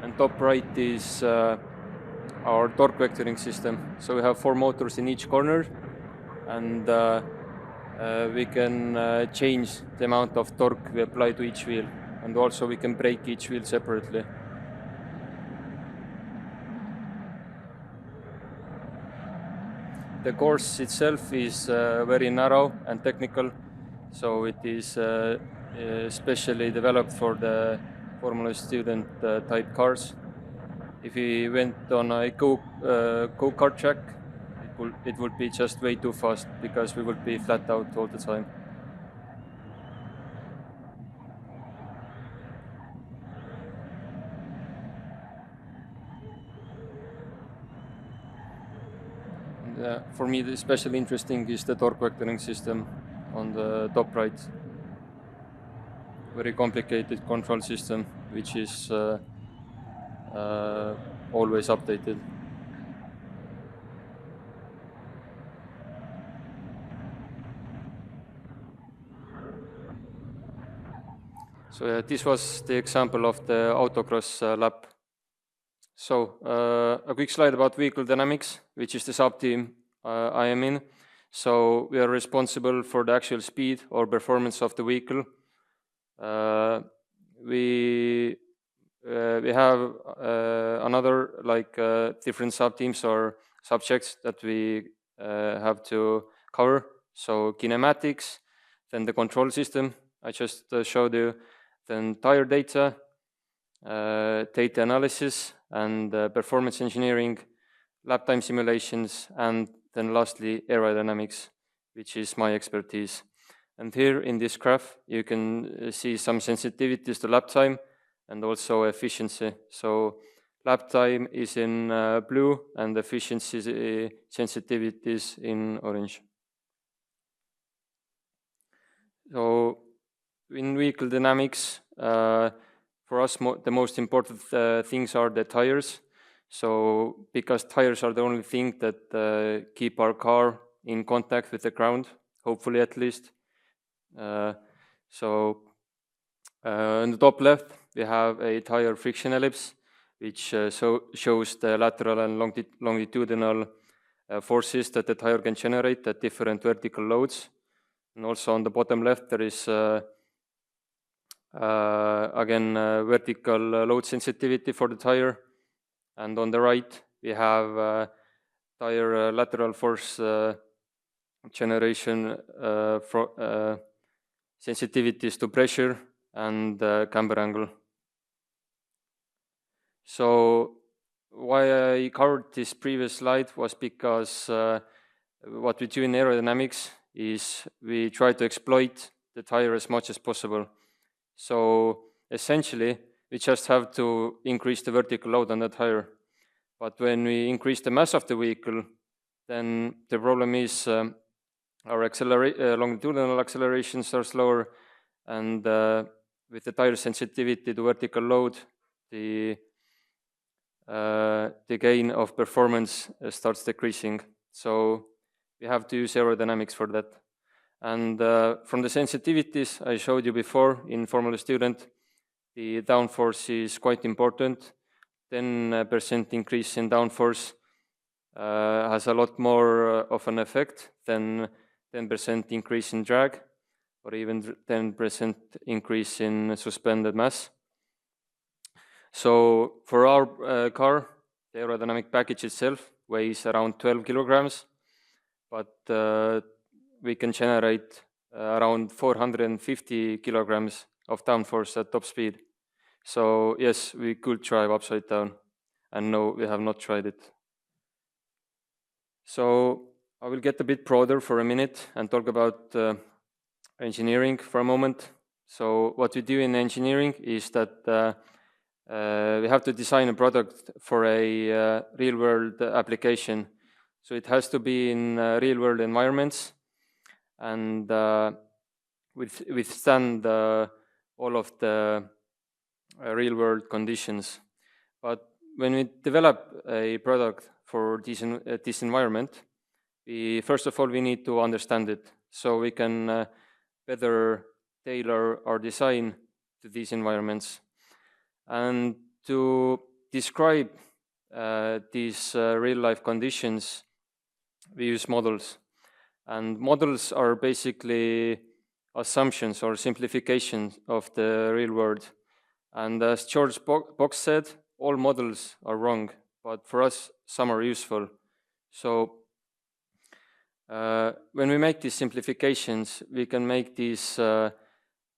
and top right is our torque vectoring system. So we have 4 motors in each corner, and we can change the amount of torque we apply to each wheel, and also we can brake each wheel separately. The course itself is very narrow and technical, so it is specially developed for the Formula student type cars. If we went on a go-kart track, it would be just way too fast because we would be flat out all the time. And, for me, especially interesting is the torque vectoring system on the top right. Very complicated control system, which is always updated. So this was the example of the autocross lap. So a quick slide about vehicle dynamics, which is the sub-team I am in. So we are responsible for the actual speed or performance of the vehicle. We have another different sub-teams or subjects that we have to cover. So kinematics, then the control system I just showed you, then tire data, data analysis, and performance engineering, lap time simulations, and then lastly aerodynamics, which is my expertise. And here in this graph, you can see some sensitivities to lap time and also efficiency. So lap time is in blue and efficiency sensitivities in orange. So in vehicle dynamics, for us, the most important things are the tires. So because tires are the only thing that keep our car in contact with the ground, hopefully at least. So on the top left, we have a tire friction ellipse, which shows the lateral and longitudinal forces that the tire can generate at different vertical loads. And also on the bottom left, there is again vertical load sensitivity for the tire. And on the right, we have tire lateral force generation sensitivities to pressure and camber angle. So why I covered this previous slide was because what we do in aerodynamics is we try to exploit the tire as much as possible. So essentially, we just have to increase the vertical load on the tire. But when we increase the mass of the vehicle, then the problem is our longitudinal accelerations are slower, and with the tire sensitivity to vertical load, the gain of performance starts decreasing. So we have to use aerodynamics for that. And from the sensitivities I showed you before in Formula Student, the downforce is quite important. 10% increase in downforce has a lot more of an effect than 10% increase in drag, or even 10% increase in suspended mass. So for our car, the aerodynamic package itself weighs around 12 kilograms, but we can generate around 450 kilograms of downforce at top speed. So yes, we could drive upside down, and no, we have not tried it. So I will get a bit broader for a minute and talk about engineering for a moment. So what we do in engineering is that we have to design a product for a real-world application. So it has to be in real-world environments and withstand all of the real-world conditions. But when we develop a product for this environment, first of all, we need to understand it so we can better tailor our design to these environments. And to describe these real-life conditions, we use models. And models are basically assumptions or simplifications of the real world. And as George Box said, all models are wrong, but for us, some are useful. So when we make these simplifications, we can make these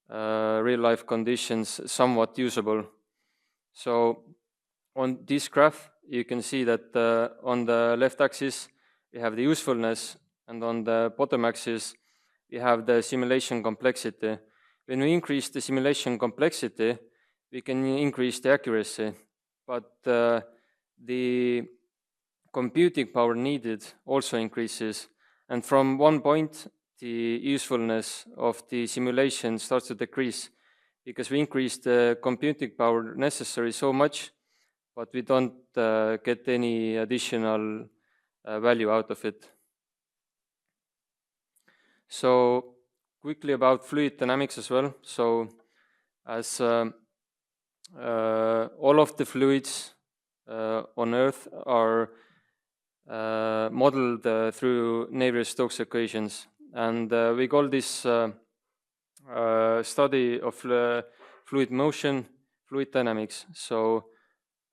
real-life conditions somewhat usable. So on this graph, you can see that on the left axis, we have the usefulness, and on the bottom axis, we have the simulation complexity. When we increase the simulation complexity, we can increase the accuracy, but the computing power needed also increases. And from one point, the usefulness of the simulation starts to decrease because we increase the computing power necessary so much, but we don't get any additional value out of it. So quickly about fluid dynamics as well. So as all of the fluids on Earth are modeled through Navier-Stokes equations, and we call this study of fluid motion fluid dynamics. So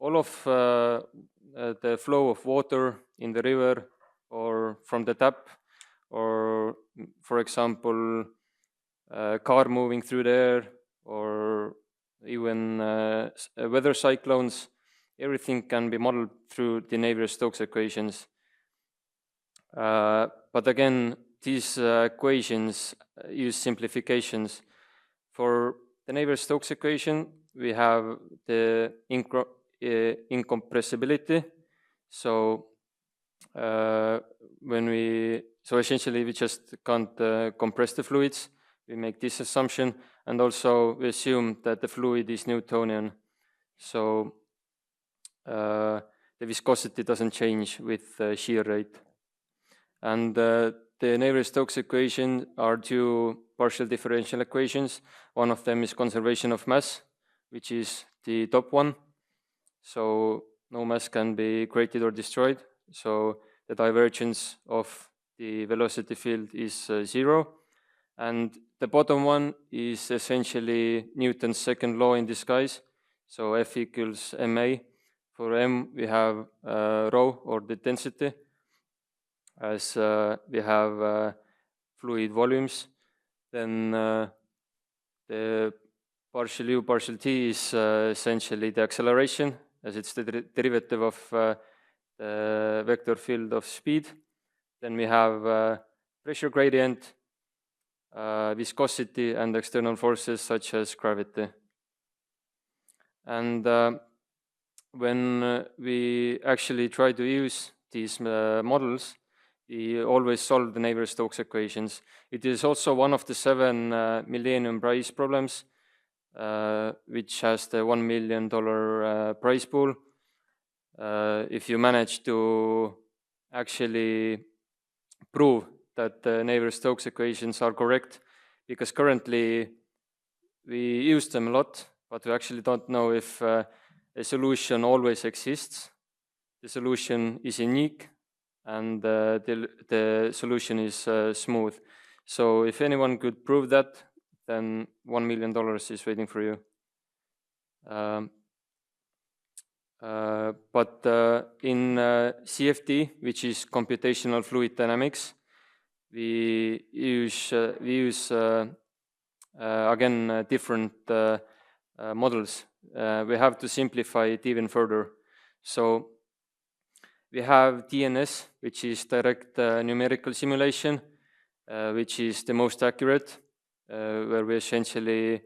all of the flow of water in the river or from the tap, or for example a car moving through the air, or even weather cyclones, everything can be modeled through the Navier-Stokes equations. But again, these equations use simplifications. For the Navier-Stokes equation, we have the incompressibility. So essentially we just can't compress the fluids. We make this assumption, and also we assume that the fluid is Newtonian. So the viscosity doesn't change with shear rate. And the Navier-Stokes equation are two partial differential equations. One of them is conservation of mass, which is the top one. So no mass can be created or destroyed. So the divergence of the velocity field is 0. And the bottom one is essentially Newton's second law in disguise. So F equals ma. For m, we have rho, or the density, as we have fluid volumes. Then the partial u partial t is essentially the acceleration, as it's the derivative of the vector field of speed. Then we have pressure gradient, viscosity, and external forces such as gravity. And when we actually try to use these models, we always solve the Navier-Stokes equations. It is also one of the 7 Millennium Prize problems, which has the $1 million prize pool. If you manage to actually prove that the Navier-Stokes equations are correct, because currently we use them a lot, but we actually don't know if a solution always exists. The solution is unique, and the solution is smooth. So if anyone could prove that, then $1 million is waiting for you. But in CFD, which is computational fluid dynamics, we use again different models. We have to simplify it even further. So we have DNS, which is direct numerical simulation, which is the most accurate, where we essentially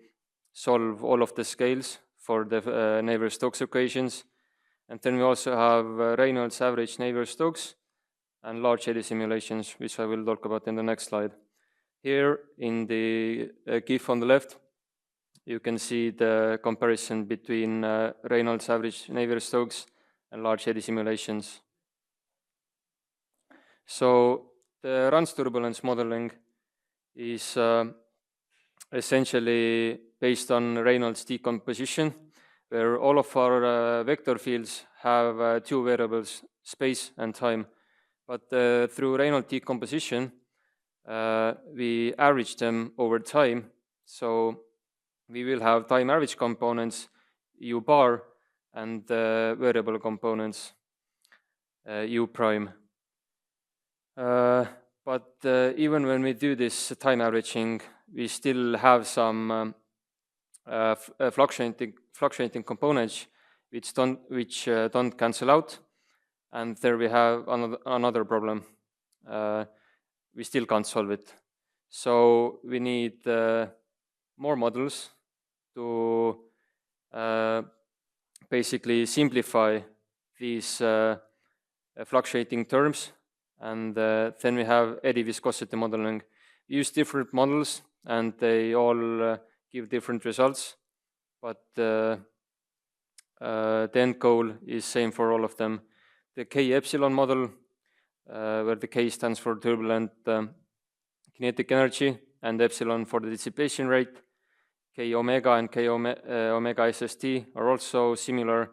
solve all of the scales for the Navier-Stokes equations. And then we also have Reynolds average Navier-Stokes and large eddy simulations, which I will talk about in the next slide. Here in the GIF on the left, you can see the comparison between Reynolds average Navier-Stokes and large eddy simulations. So the Runge turbulence modeling is essentially based on Reynolds decomposition, where all of our vector fields have 2 variables, space and time. But through Reynolds decomposition, we average them over time. So we will have time average components, u bar, and variable components, u prime. But even when we do this time averaging, we still have some fluctuating components which don't cancel out, and there we have another problem. We still can't solve it. So we need more models to basically simplify these fluctuating terms, and then we have eddy viscosity modeling. We use different models, and they all give different results, but the end goal is same for all of them. The K epsilon model, where the K stands for turbulent kinetic energy and epsilon for the dissipation rate. K omega and K omega SST are also similar,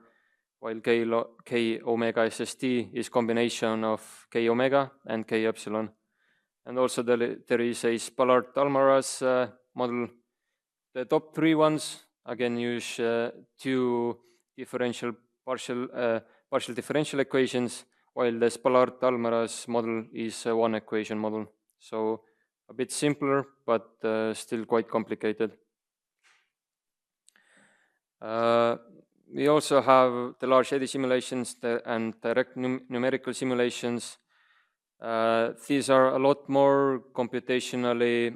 while K omega SST is combination of K omega and K epsilon. And also there is a Spalart-Almaraz model. The top three ones again use two partial differential equations, while the Spalart-Almaraz model is a one equation model. So a bit simpler, but still quite complicated. We also have the large eddy simulations and direct numerical simulations. These are a lot more computationally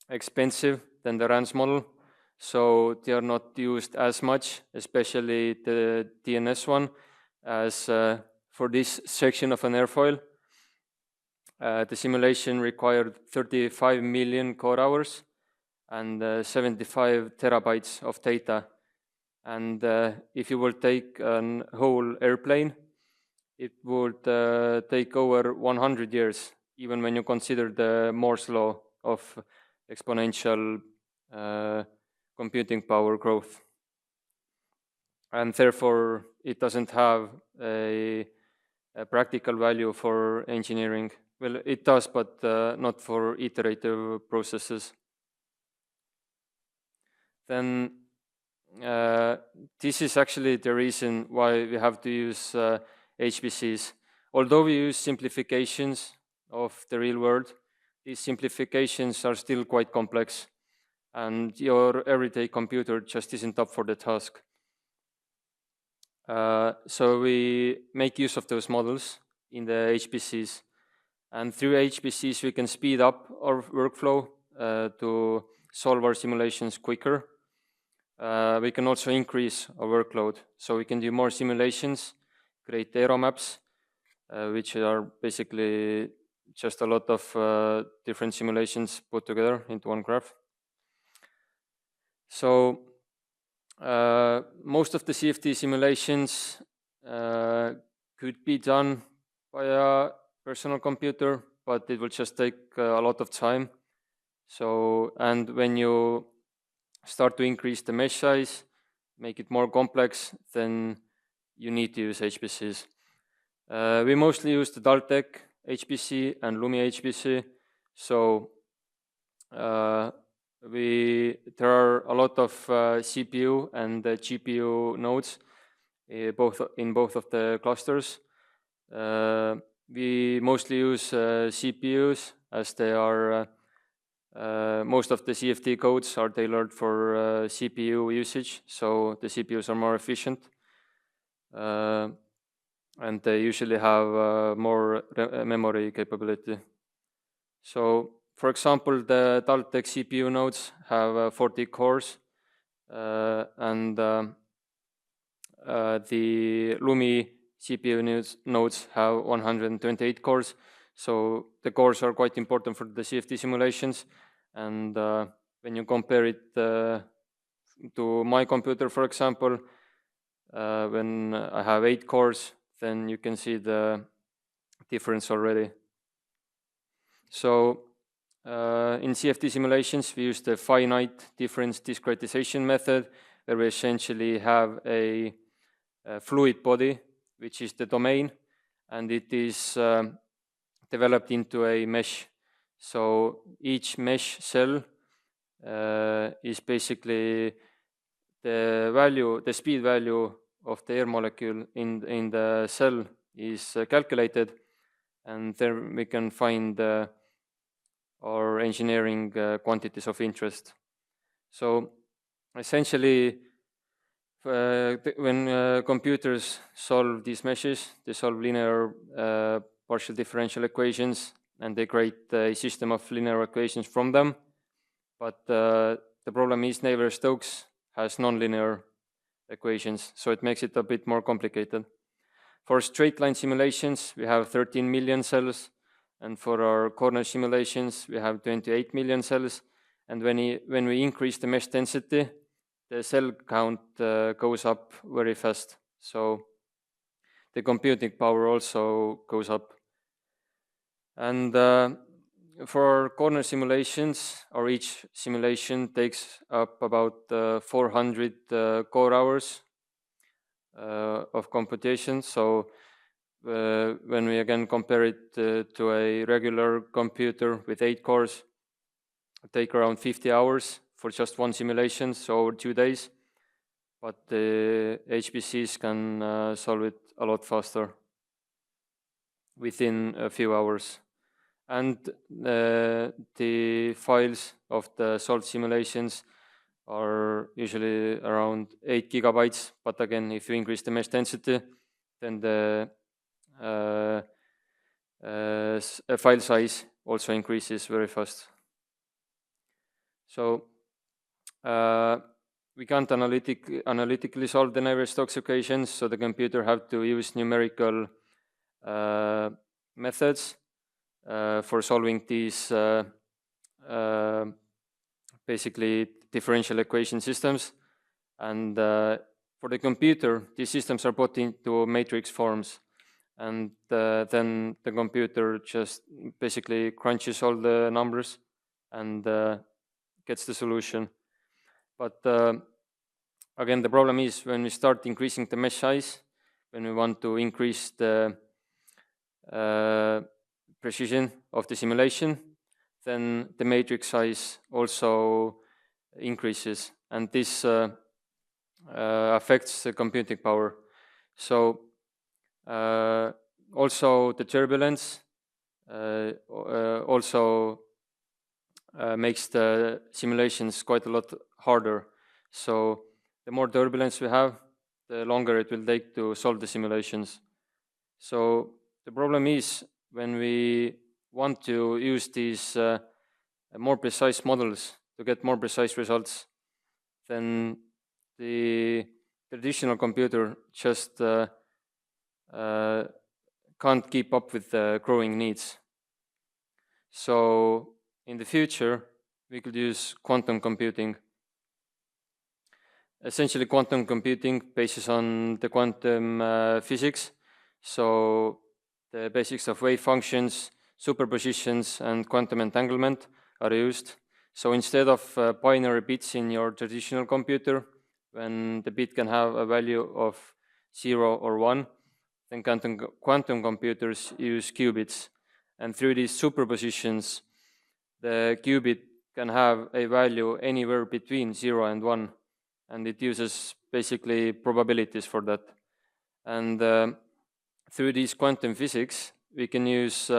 expensive than the RANS model, so they are not used as much, especially the DNS one, as for this section of an airfoil. The simulation required 35 million core hours and 75 terabytes of data. And if you will take a whole airplane, it would take over 100 years, even when you consider the Moore's law of exponential computing power growth. And therefore, it doesn't have a practical value for engineering. Well, it does, but not for iterative processes. Then this is actually the reason why we have to use HPCs. Although we use simplifications of the real world, these simplifications are still quite complex, and your everyday computer just isn't up for the task. So we make use of those models in the HPCs, and through HPCs we can speed up our workflow to solve our simulations quicker. We can also increase our workload, so we can do more simulations, create aero maps, which are basically just a lot of different simulations put together into one graph. So most of the CFD simulations could be done by a personal computer, but it will just take a lot of time. So, and when you start to increase the mesh size, make it more complex, then you need to use HPCs. We mostly use the Daltec HPC and LUMI HPC. So there are a lot of CPU and GPU nodes in both of the clusters. We mostly use CPUs, as they are most of the CFD codes are tailored for CPU usage, so the CPUs are more efficient. And they usually have more memory capability. So, for example, the Daltec CPU nodes have 40 cores, and the LUMI CPU nodes have 128 cores. So the cores are quite important for the CFD simulations. And when you compare it to my computer, for example, when I have 8 cores, then you can see the difference already. So in CFD simulations, we use the finite difference discretization method, where we essentially have a fluid body, which is the domain, and it is developed into a mesh. So each mesh cell is basically the speed value of the air molecule in the cell is calculated, and there we can find our engineering quantities of interest. So essentially, when computers solve these meshes, they solve linear partial differential equations, and they create a system of linear equations from them. But the problem is Navier-Stokes has nonlinear equations, so it makes it a bit more complicated. For straight line simulations, we have 13 million cells, and for our corner simulations, we have 28 million cells. And when we increase the mesh density, the cell count goes up very fast. So the computing power also goes up. And for corner simulations, or each simulation takes up about 400 core hours of computation. So when we again compare it to a regular computer with 8 cores, it take around 50 hours for just one simulation, so over 2 days. But the HPCs can solve it a lot faster, within a few hours. And the files of the solved simulations are usually around 8 gigabytes. But again, if you increase the mesh density, then the file size also increases very fast. So we can't analytically solve the Navier-Stokes equations, so the computer have to use numerical methods for solving these basically differential equation systems. And for the computer, these systems are put into matrix forms. And then the computer just basically crunches all the numbers and gets the solution. But again, the problem is when we start increasing the mesh size, when we want to increase the precision of the simulation, then the matrix size also increases, and this affects the computing power. So also the turbulence also makes the simulations quite a lot harder. So the more turbulence we have, the longer it will take to solve the simulations. So the problem is when we want to use these more precise models to get more precise results, then the traditional computer just can't keep up with the growing needs. So in the future, we could use quantum computing. Essentially, quantum computing bases on the quantum physics. So the basics of wave functions, superpositions, and quantum entanglement are used. So instead of binary bits in your traditional computer, when the bit can have a value of 0 or 1, then quantum computers use qubits. And through these superpositions, the qubit can have a value anywhere between 0 and 1. And it uses basically probabilities for that. And through these quantum physics, we can use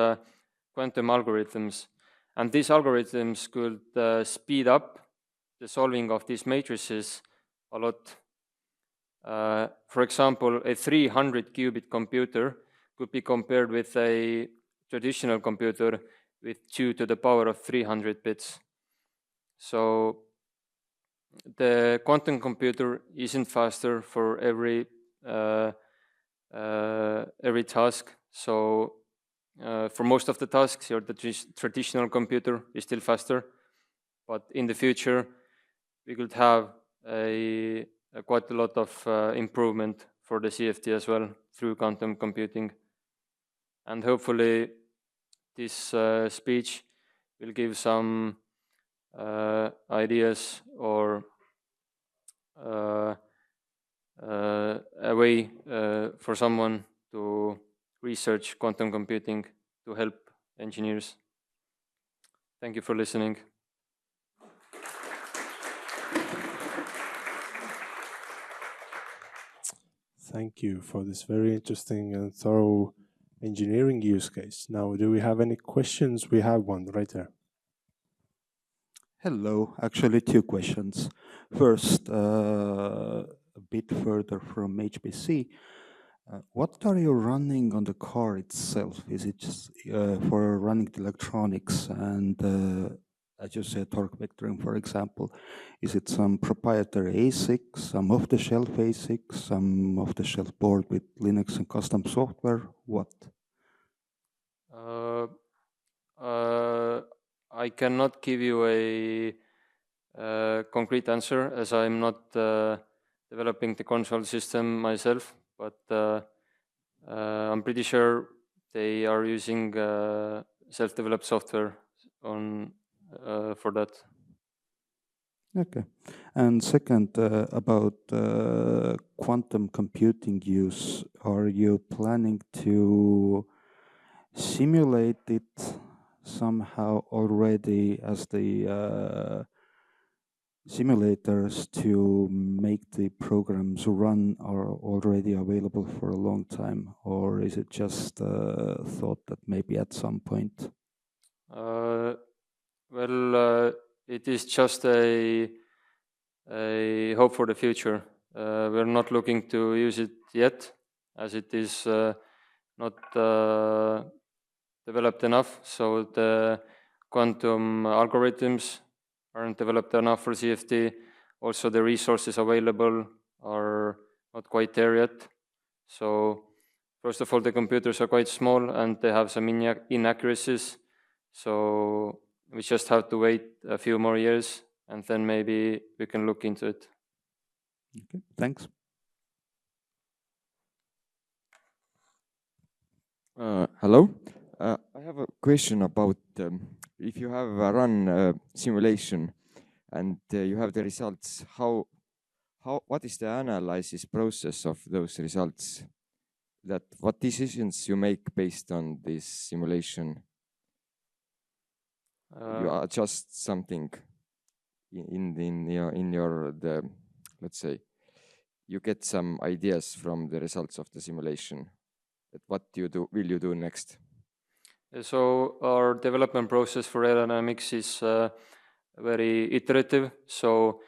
quantum algorithms. And these algorithms could speed up the solving of these matrices a lot. For example, a 300 qubit computer could be compared with a traditional computer with 2 to the power of 300 bits. So the quantum computer isn't faster for every task. So for most of the tasks, your traditional computer is still faster. But in the future, we could have quite a lot of improvement for the CFD as well through quantum computing. And hopefully this speech will give some ideas or a way for someone to research quantum computing to help engineers. Thank you for listening. Thank you for this very interesting and thorough engineering use case. Now, do we have any questions? We have one right there. Hello, actually 2 questions. First, a bit further from HPC. What are you running on the car itself? Is it just for running the electronics and, as you said, torque vectoring, for example, is it some proprietary ASIC, some off-the-shelf ASIC, some off-the-shelf board with Linux and custom software? What? I cannot give you concrete answer, as I'm not developing the control system myself, but I'm pretty sure they are using self-developed software on for that. Okay. And second, about quantum computing use, are you planning to simulate it somehow already, as the simulators to make the programs run are already available for a long time, or is it just thought that maybe at some point? It is just a hope for the future. We're not looking to use it yet, as it is not developed enough. So the quantum algorithms aren't developed enough for CFD. Also, the resources available are not quite there yet. So first of all, the computers are quite small and they have some inaccuracies. So we just have to wait a few more years and then maybe we can look into it. Okay, thanks. Hello. I have a question about if you have run a simulation and you have the results, what is the analysis process of those results? What decisions you make based on this simulation? You adjust something in your let's say you get some ideas from the results of the simulation. What will you do next? So our development process for Aerodynamics is very iterative. So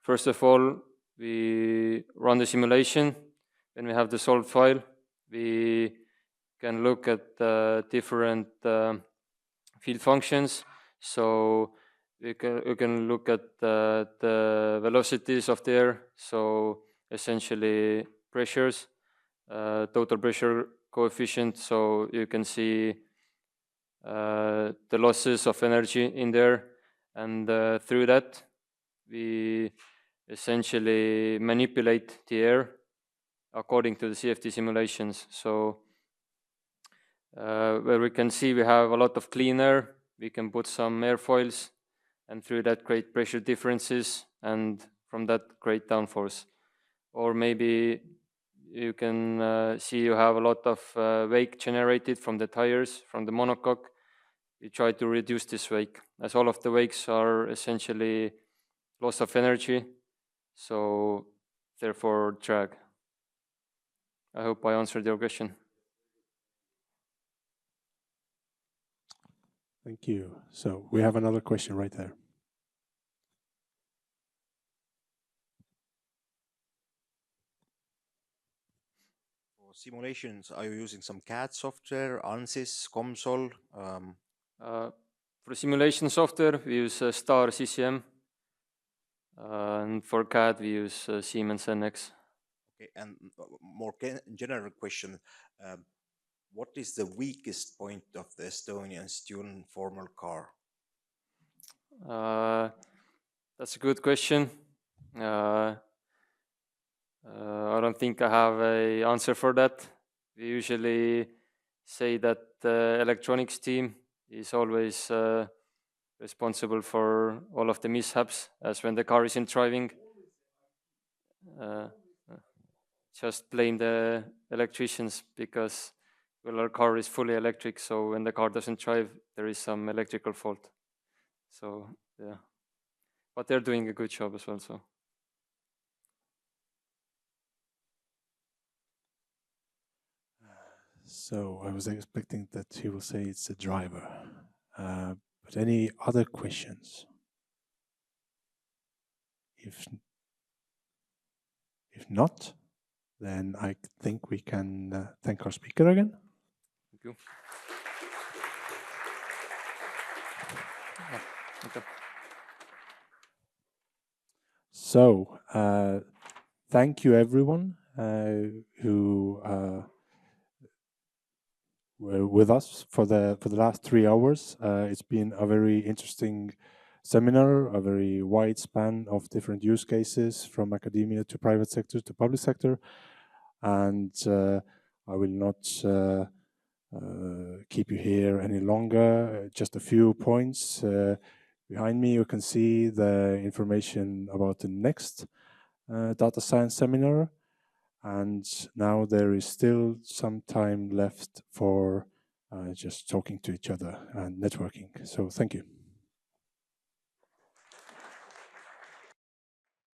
first of all, we run the simulation. When we have the solved file, we can look at different field functions. So we can look at the velocities of the air. So essentially pressures, total pressure coefficient. So you can see the losses of energy in there. And through that, we essentially manipulate the air according to the CFD simulations. So where we can see we have a lot of clean air, we can put some airfoils and through that create pressure differences and from that create downforce. Or maybe you can see you have a lot of wake generated from the tires, from the monocoque. You try to reduce this wake, as all of the wakes are essentially loss of energy, so therefore drag. I hope I answered your question. Thank you. So we have another question right there. For simulations, are you using some CAD software, ANSYS, COMSOL? For simulation software, we use Star CCM. And for CAD, we use Siemens NX. Okay, and more general question. What is the weakest point of the Estonian student formal car? That's a good question. I don't think I have an answer for that. We usually say that the electronics team is always responsible for all of the mishaps, as when the car isn't driving. Just blame the electricians because, well, our car is fully electric, so when the car doesn't drive, there is some electrical fault. So, yeah. But they're doing a good job as well, so. So I was expecting that he will say it's a driver. But any other questions? If not, then I think we can thank our speaker again. Thank you. Okay. So thank you everyone who were with us for the last 3 hours. It's been a very interesting seminar, a very wide span of different use cases from academia to private sector to public sector. And I will not keep you here any longer. Just a few points. Behind me, you can see the information about the next data science seminar. And now there is still some time left for just talking to each other and networking. So thank you.